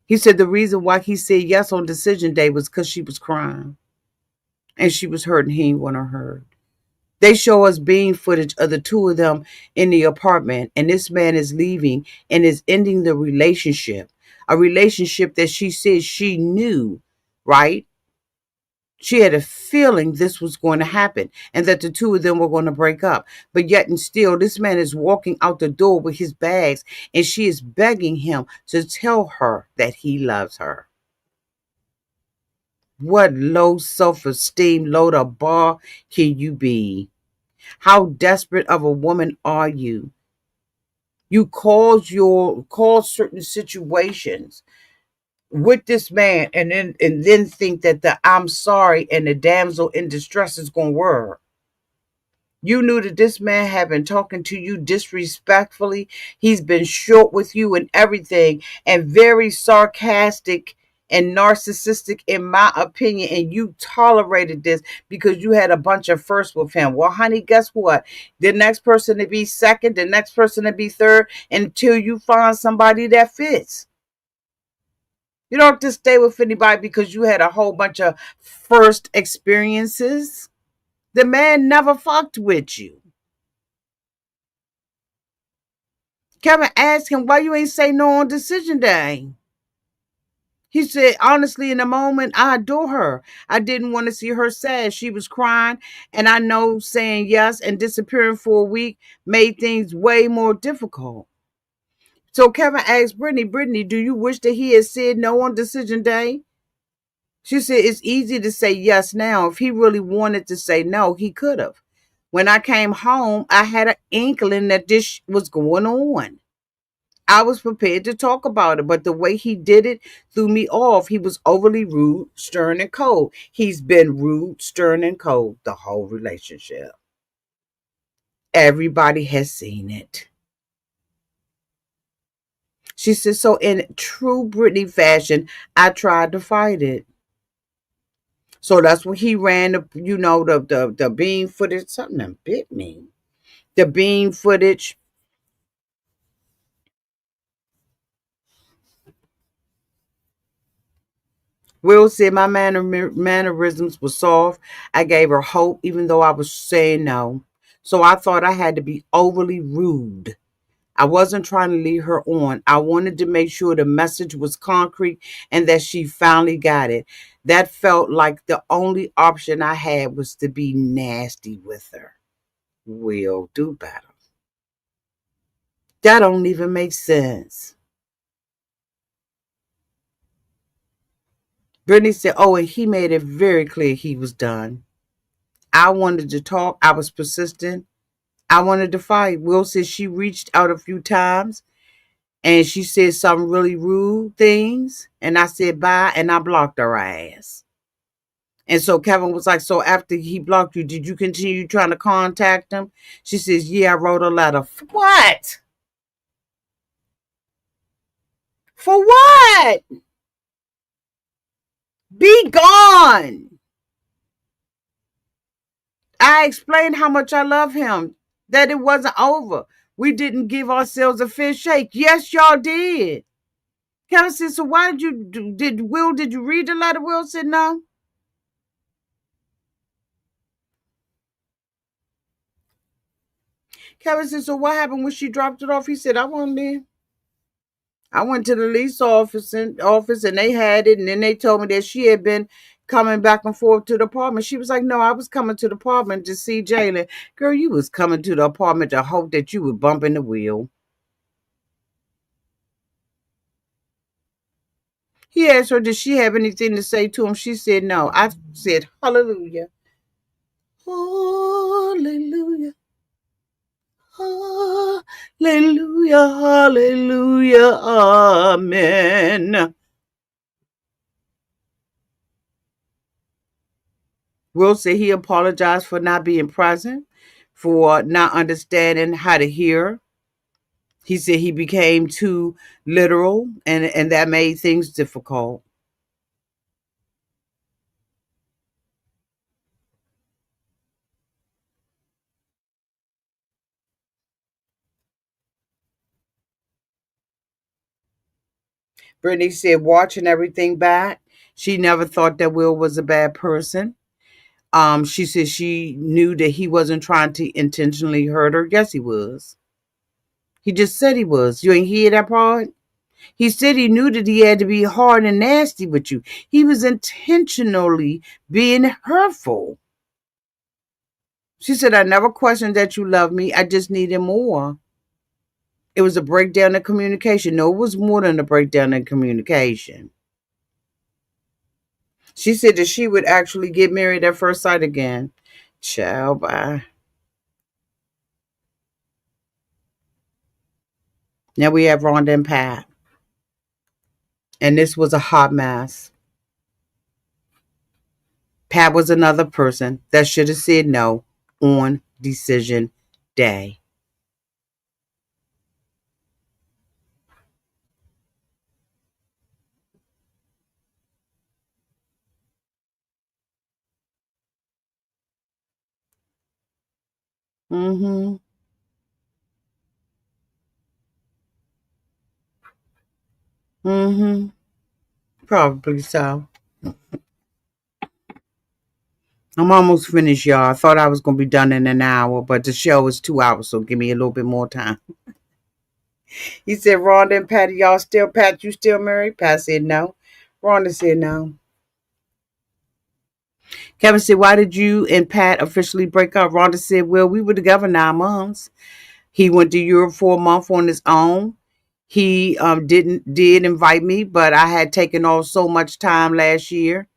He said the reason why he said yes on decision day was because she was crying and she was hurting. He didn't want her hurt. They show us being footage of the two of them in the apartment, and this man is leaving and is ending the relationship. A relationship that she said she knew, right? She had a feeling this was going to happen and that the two of them were going to break up. But yet and still, this man is walking out the door with his bags and she is begging him to tell her that he loves her. What low self-esteem, low the bar can you be? How desperate of a woman are you? You cause certain situations with this man and then think that the I'm sorry and the damsel in distress is gonna work. You knew that this man had been talking to you disrespectfully. He's been short with you and everything, and very sarcastic and narcissistic, in my opinion. And you tolerated this because you had a bunch of firsts with him. Well, honey, guess what? The next person to be second, the next person to be third, until you find somebody that fits. You don't have to stay with anybody because you had a whole bunch of first experiences. The man never fucked with you. Kevin asked him, why you ain't say no on decision day? He said, honestly, in the moment, I adore her. I didn't want to see her sad. She was crying, and I know saying yes and disappearing for a week made things way more difficult. So Kevin asked Brittany, do you wish that he had said no on decision day? She said, it's easy to say yes now. If he really wanted to say no, he could have. When I came home, I had an inkling that this was going on. I was prepared to talk about it, but the way he did it threw me off. He was overly rude, stern, and cold. He's been rude, stern, and cold the whole relationship. Everybody has seen it. She said, so in true Britney fashion, I tried to fight it. So that's when he ran the bean footage. Something that bit me. The bean footage. Will said my mannerisms were soft. I gave her hope, even though I was saying no. So I thought I had to be overly rude. I wasn't trying to lead her on. I wanted to make sure the message was concrete and that she finally got it. That felt like the only option I had was to be nasty with her. Will, do better. That don't even make sense. Brittany said, oh, and he made it very clear he was done. I wanted to talk. I was persistent. I wanted to fight. Will said she reached out a few times and she said some really rude things. And I said bye and I blocked her ass. And so Kevin was like, so after he blocked you, did you continue trying to contact him? She says, yeah, I wrote a letter. For what? For what? Be gone. I explained how much I love him, that it wasn't over. We didn't give ourselves a fair shake. Yes, y'all did. Kevin said, so why did did you read the letter? Will said, no. Kevin said, so what happened when she dropped it off? He said, I wasn't there. I went to the lease office and they had it. And then they told me that she had been coming back and forth to the apartment. She was like, no, I was coming to the apartment to see Jalen. Girl, you was coming to the apartment to hope that you would bump in the wheel. He asked her, did she have anything to say to him? She said, no. I said, hallelujah. Hallelujah. Hallelujah. Hallelujah. Amen. Will said he apologized for not being present, for not understanding how to hear. He said he became too literal, and that made things difficult. Brittany said, watching everything back, she never thought that Will was a bad person. She said she knew that he wasn't trying to intentionally hurt her. Yes, he was. He just said he was. You ain't hear that part? He said he knew that he had to be hard and nasty with you. He was intentionally being hurtful. She said, I never questioned that you love me. I just needed more. It was a breakdown in communication. No, it was more than a breakdown in communication. She said that she would actually get married at first sight again. Child, bye. Now we have Rhonda and Pat. And this was a hot mess. Pat was another person that should have said no on decision day. Mm-hmm. Mm-hmm. Probably so. I'm almost finished, y'all. I thought I was going to be done in an hour, but the show is 2 hours, so give me a little bit more time. He said, Rhonda and Patty, y'all still, Pat, you still married? Pat said no. Rhonda said no. Kevin said, why did you and Pat officially break up? Rhonda said, well, we were together 9 months. He went to Europe for a month on his own. He did invite me, but I had taken off so much time last year.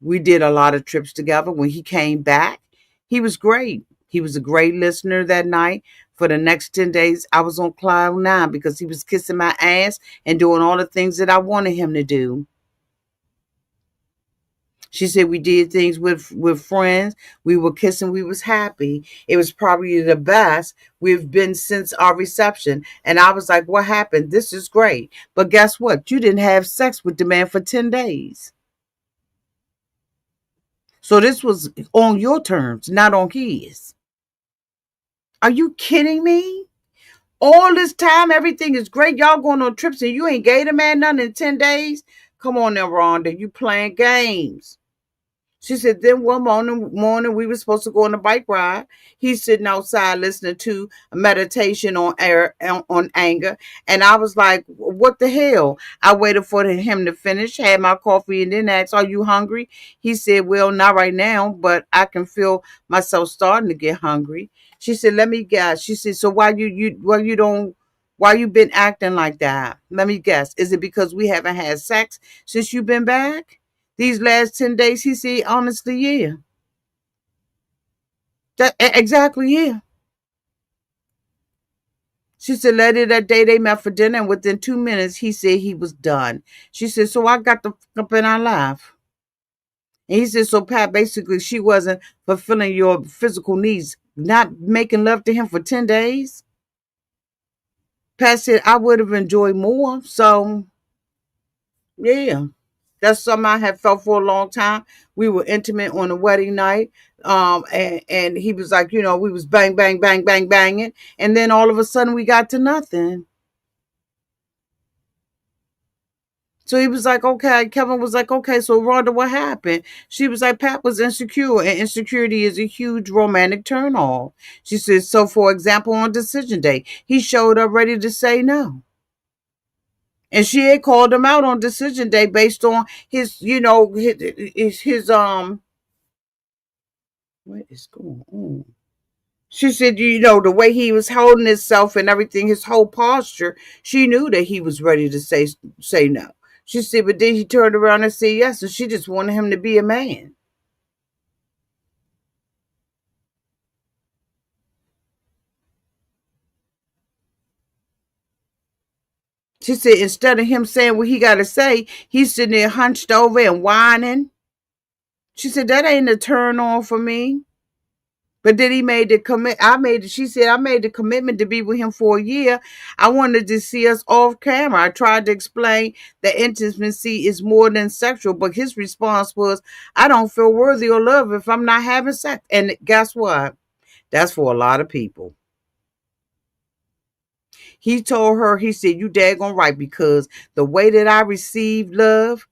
We did a lot of trips together. When he came back, he was great. He was a great listener that night. For the next 10 days, I was on cloud nine because he was kissing my ass and doing all the things that I wanted him to do. She said we did things with friends. We were kissing. We was happy. It was probably the best we've been since our reception. And I was like, what happened? This is great. But guess what? You didn't have sex with the man for 10 days. So this was on your terms, not on his. Are you kidding me? All this time, everything is great. Y'all going on trips and you ain't gave the man nothing in 10 days? Come on now, Rhonda. You playing games. She said, then one morning we were supposed to go on a bike ride. He's sitting outside listening to a meditation on anger. And I was like, what the hell? I waited for him to finish, had my coffee, and then asked, are you hungry? He said, well, not right now, but I can feel myself starting to get hungry. She said, let me guess. She said, so why you been acting like that? Let me guess. Is it because we haven't had sex since you've been back? These last 10 days, he said, honestly, yeah. Exactly, yeah. She said later that day they met for dinner, and within 2 minutes, he said he was done. She said, so I got the fuck up and I left. And he said, so Pat, basically, she wasn't fulfilling your physical needs, not making love to him for 10 days. Pat said, I would have enjoyed more. So, yeah. That's something I had felt for a long time. We were intimate on the wedding night. And he was like, we was bang, bang, bang, bang, banging. And then all of a sudden we got to nothing. So he was like, okay. Kevin was like, okay, so Rhonda, what happened? She was like, Pat was insecure, and insecurity is a huge romantic turnoff. She said, so for example, on decision day, he showed up ready to say no. And she had called him out on decision day based on his, what is going on? She said, the way he was holding himself and everything, his whole posture, she knew that he was ready to say no. She said, but then he turned around and said yes, and she just wanted him to be a man. She said, instead of him saying what he got to say, he's sitting there hunched over and whining. She said, that ain't a turn on for me. But then he made the commit. She said, I made the commitment to be with him for a year. I wanted to see us off camera. I tried to explain that intimacy is more than sexual, but his response was, I don't feel worthy or love if I'm not having sex. And guess what? That's for a lot of people. He told her, he said, you daggone right, because the way that I receive love,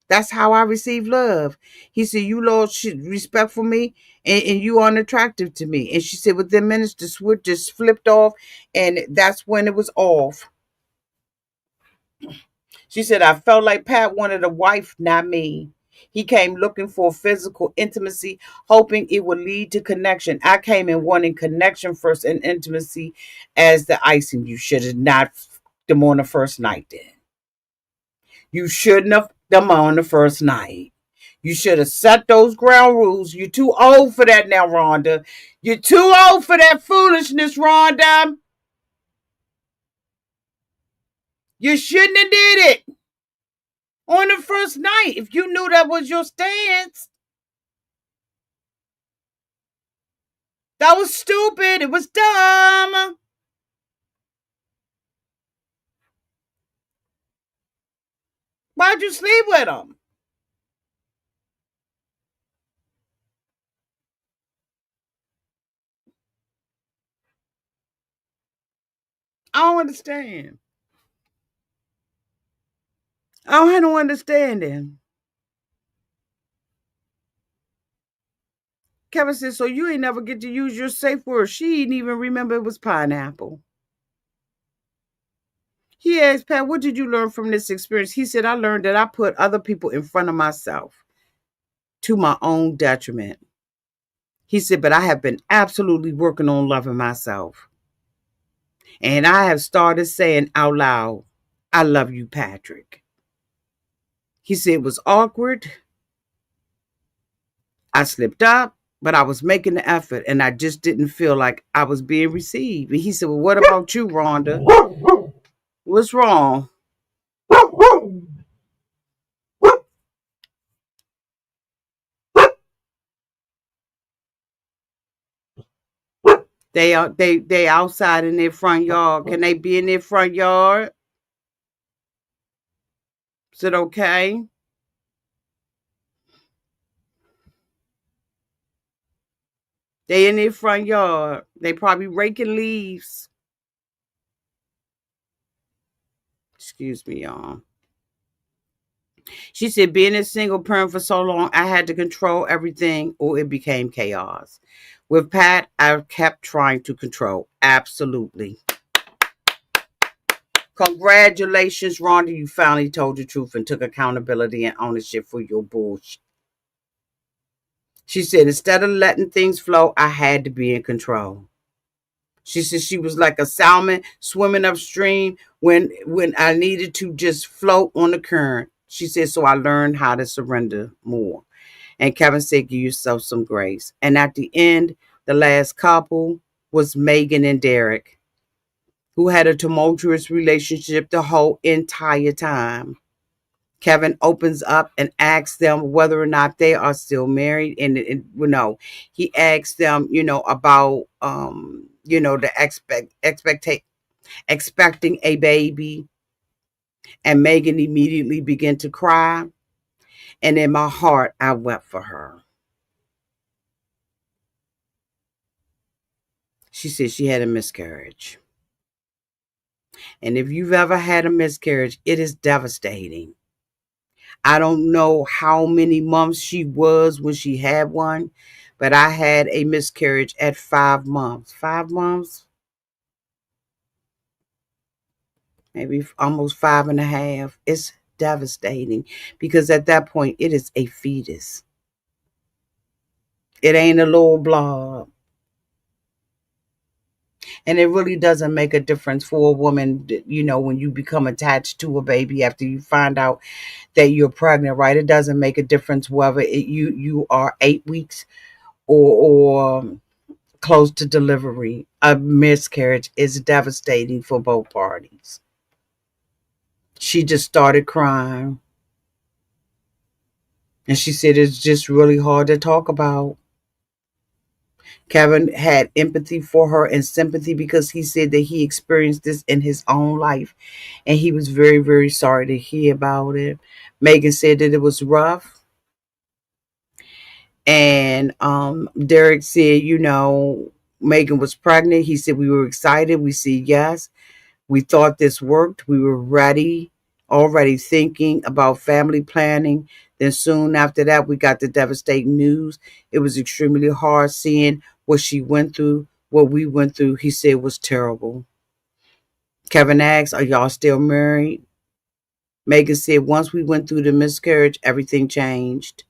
that's how I receive love. He said, you lost respect for me and you unattractive to me. And she said, within minutes, the switch just flipped off and that's when it was off. She said, I felt like Pat wanted a wife, not me. He came looking for physical intimacy, hoping it would lead to connection. I came in wanting connection first and intimacy as the icing. You should have not them on the first night then. You shouldn't have them on the first night. You should have set those ground rules. You're too old for that now, Rhonda. You're too old for that foolishness, Rhonda. You shouldn't have did it on the first night if you knew that was your stance. That was stupid. It was dumb. Why'd you sleep with him? I don't understand. I don't understand him. Kevin said, so you ain't never get to use your safe word. She didn't even remember it was pineapple. He asked Pat, what did you learn from this experience? He said, I learned that I put other people in front of myself to my own detriment. He said, but I have been absolutely working on loving myself. And I have started saying out loud, I love you, Patrick. He said it was awkward. I slipped up, but I was making the effort and I just didn't feel like I was being received. And he said, well, what about you, Rhonda? What's wrong? They outside in their front yard. Can they be in their front yard? Is it okay? They in their front yard. They probably raking leaves. Excuse me, y'all. She said, being a single parent for so long, I had to control everything or it became chaos. With Pat, I kept trying to control. Absolutely. Congratulations, Rhonda. You finally told the truth and took accountability and ownership for your bullshit. She said, instead of letting things flow, I had to be in control. She said she was like a salmon swimming upstream when I needed to just float on the current. She said, so I learned how to surrender more. And Kevin said, give yourself some grace. And at the end, the last couple was Megan and Derek, who had a tumultuous relationship the whole entire time. Kevin opens up and asks them whether or not they are still married. And he asks them, about, the expecting a baby. And Megan immediately began to cry. And in my heart, I wept for her. She said she had a miscarriage. And if you've ever had a miscarriage, it is devastating. I don't know how many months she was when she had one, but I had a miscarriage at 5 months. 5 months? Maybe almost 5.5. It's devastating because at that point, it is a fetus. It ain't a little blob. And it really doesn't make a difference for a woman, when you become attached to a baby after you find out that you're pregnant, right? It doesn't make a difference whether you are 8 weeks or close to delivery. A miscarriage is devastating for both parties. She just started crying. And she said it's just really hard to talk about. Kevin had empathy for her and sympathy because he said that he experienced this in his own life and he was very, very sorry to hear about it. Megan said that it was rough. And Derek said, Megan was pregnant. He said, we were excited. We said yes. We thought this worked. We were ready, already thinking about family planning. Then soon after that, we got the devastating news. It was extremely hard seeing what she went through, what we went through. He said was terrible. Kevin asked, are y'all still married? Megan said, once we went through the miscarriage, everything changed.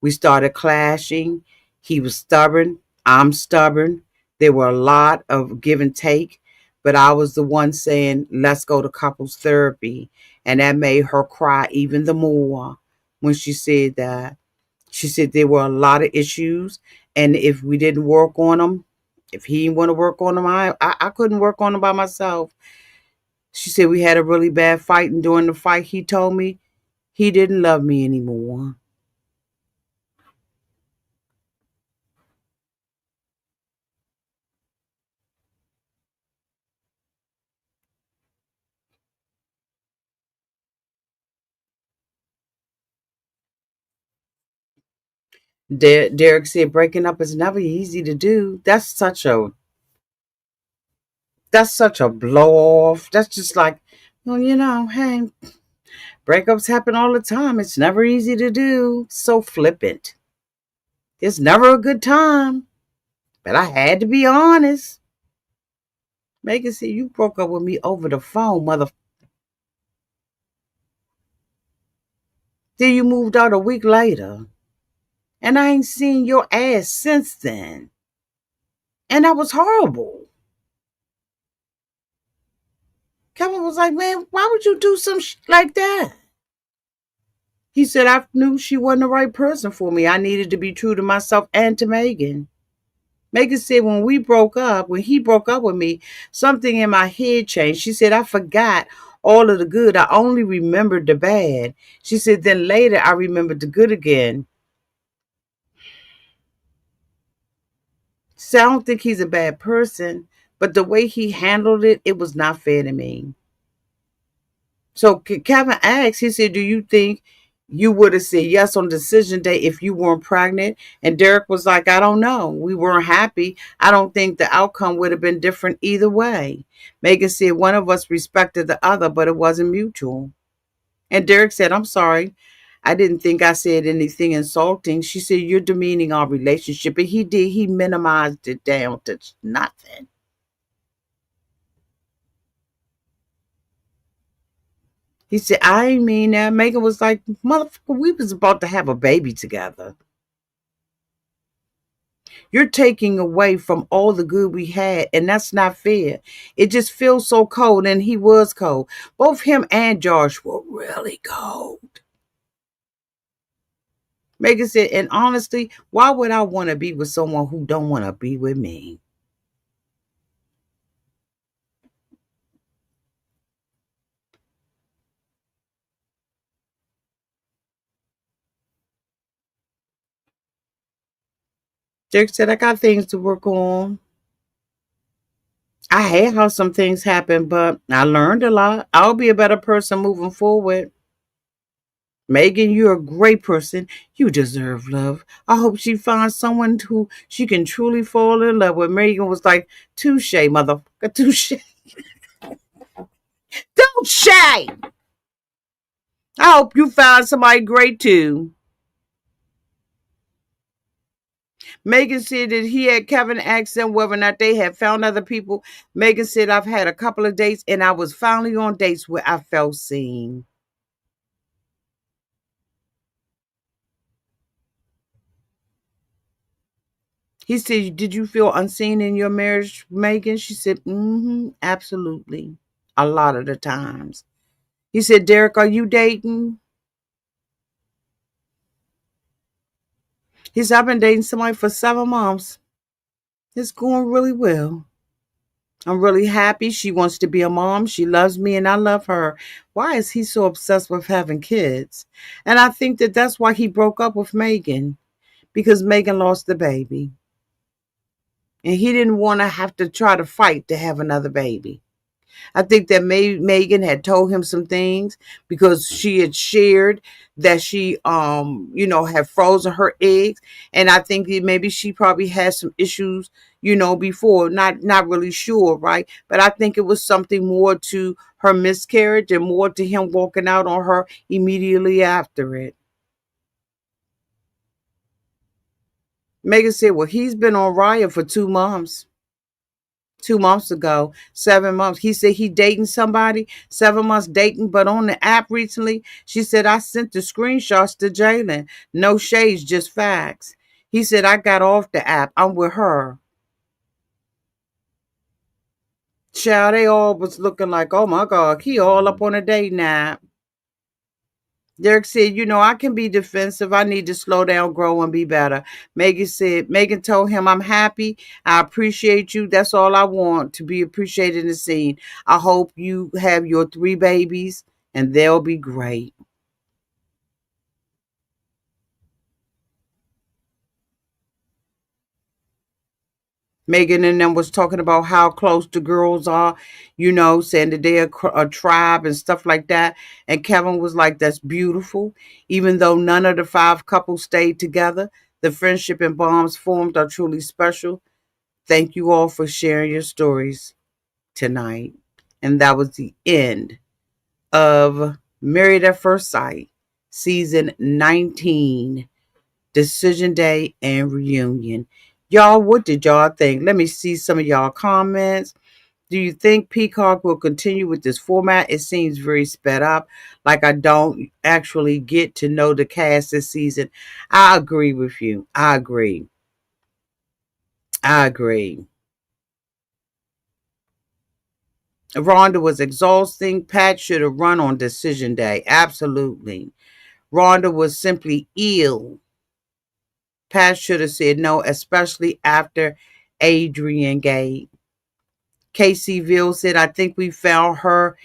We started clashing. He was stubborn. I'm stubborn. There were a lot of give and take, but I was the one saying, let's go to couples therapy. And that made her cry even the more when she said that. She said there were a lot of issues. And if we didn't work on them, if he didn't want to work on them, I couldn't work on them by myself. She said we had a really bad fight. And during the fight, he told me he didn't love me anymore. Derek said breaking up is never easy to do. That's such a blow off. That's just like, well, hey, breakups happen all the time. It's never easy to do. So flippant. It's never a good time. But I had to be honest. Megan said you broke up with me over the phone, mother. Then you moved out a week later. And I ain't seen your ass since then. And that was horrible. Kevin was like, man, why would you do some like that? He said, I knew she wasn't the right person for me. I needed to be true to myself and to Megan. Megan said, when he broke up with me, something in my head changed. She said, I forgot all of the good. I only remembered the bad. She said, then later I remembered the good again. So I don't think he's a bad person, but the way he handled it, it was not fair to me. So Kevin asked, he said, do you think you would have said yes on decision day if you weren't pregnant? And Derek was like, I don't know. We weren't happy. I don't think the outcome would have been different either way. Megan said one of us respected the other, but it wasn't mutual. And Derek said, I'm sorry. I didn't think I said anything insulting. She said, you're demeaning our relationship. And he did. He minimized it down to nothing. He said, I ain't mean that. Megan was like, motherfucker, we was about to have a baby together. You're taking away from all the good we had, and that's not fair. It just feels so cold, and he was cold. Both him and Josh were really cold. Megan said, and honestly, why would I want to be with someone who don't want to be with me? Derek said, I got things to work on. I hate how some things happen, but I learned a lot. I'll be a better person moving forward. Megan, you're a great person. You deserve love. I hope she finds someone who she can truly fall in love with. Megan was like, touche, motherfucker, touche. Touche! I hope you found somebody great too. Megan said that he had Kevin asked them whether or not they had found other people. Megan said, I've had a couple of dates and I was finally on dates where I felt seen. He said, did you feel unseen in your marriage, Megan? She said, absolutely. A lot of the times. He said, Derek, are you dating? He said, I've been dating somebody for 7 months. It's going really well. I'm really happy. She wants to be a mom. She loves me and I love her. Why is he so obsessed with having kids? And I think that that's why he broke up with Megan, because Megan lost the baby. And he didn't want to have to try to fight to have another baby. I think that Megan had told him some things because she had shared that she, had frozen her eggs, and I think that maybe she probably had some issues, before. Not really sure, right? But I think it was something more to her miscarriage and more to him walking out on her immediately after it. Megan said, "Well, he's been on Raya for 2 months." 2 months ago, 7 months. He said he dating somebody, 7 months dating, but on the app recently, she said, I sent the screenshots to Jalen. No shades, just facts. He said, I got off the app. I'm with her. Child, they all was looking like, oh my God, he all up on a dating app. Derek said, I can be defensive. I need to slow down, grow, and be better. Megan told him, I'm happy. I appreciate you. That's all I want, to be appreciated in the scene. I hope you have your 3 babies and they'll be great. Megan and them was talking about how close the girls are, saying that they're a tribe and stuff like that. And Kevin was like, that's beautiful. Even though none of the 5 couples stayed together, the friendship and bonds formed are truly special. Thank you all for sharing your stories tonight. And that was the end of Married at First Sight, season 19. Decision Day and Reunion. Y'all, what did y'all think? Let me see some of y'all comments. Do you think Peacock will continue with this format? It seems very sped up. Like I don't actually get to know the cast this season. I agree with you. I agree. I agree. Rhonda was exhausting. Pat should have run on Decision Day. Absolutely. Rhonda was simply ill. Pat should have said no, especially after Adrian Gate. KCville said, I think he found her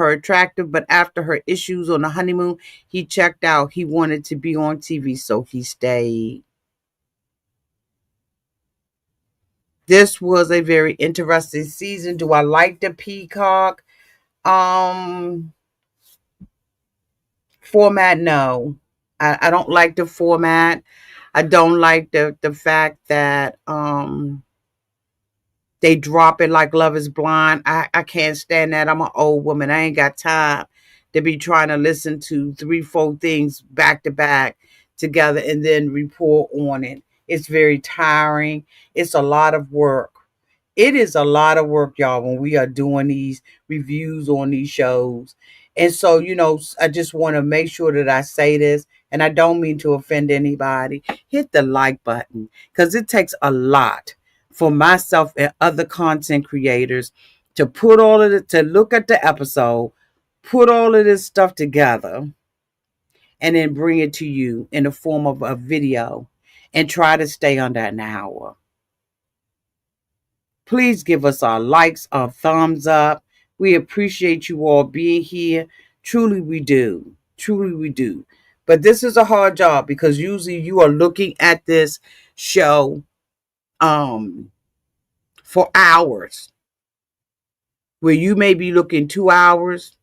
attractive, but after her issues on the honeymoon, he checked out. He wanted to be on TV, so he stayed. This was a very interesting season. Do I like the Peacock um format? No. I don't like the format. I don't like the fact that they drop it like Love is Blind. I can't stand that. I'm an old woman. I ain't got time to be trying to listen to 3, 4 things back to back together and then report on it. It's very tiring. It's a lot of work. It is a lot of work, y'all, when we are doing these reviews on these shows. And so, I just want to make sure that I say this, and I don't mean to offend anybody. Hit the like button because it takes a lot for myself and other content creators to put all of it, to look at the episode, put all of this stuff together, and then bring it to you in the form of a video and try to stay under an hour. Please give us our likes, our thumbs up. We appreciate you all being here. Truly, we do. Truly, we do. But this is a hard job because usually you are looking at this show for hours, where you may be looking 2 hours.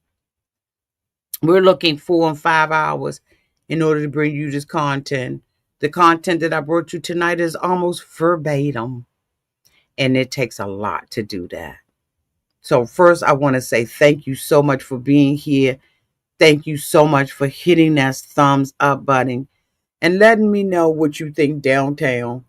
We're looking 4 and 5 hours in order to bring you this content. The content that I brought you tonight is almost verbatim, and it takes a lot to do that. So first, I want to say thank you so much for being here. Thank you so much for hitting that thumbs up button and letting me know what you think downtown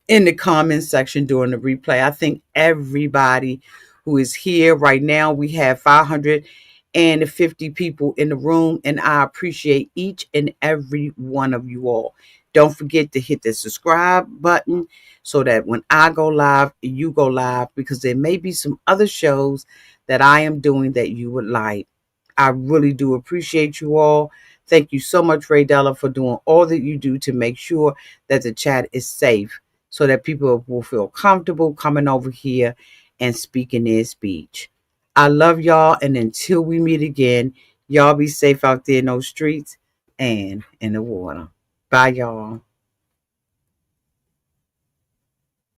in the comment section during the replay. I think everybody who is here right now, we have 550 people in the room, and I appreciate each and every one of you all. Don't forget to hit the subscribe button so that when I go live, you go live, because there may be some other shows that I am doing that you would like. I really do appreciate you all. Thank you so much, Ray Della, for doing all that you do to make sure that the chat is safe so that people will feel comfortable coming over here and speaking their speech. I love y'all, and until we meet again, y'all be safe out there in those streets and in the water. Bye, y'all.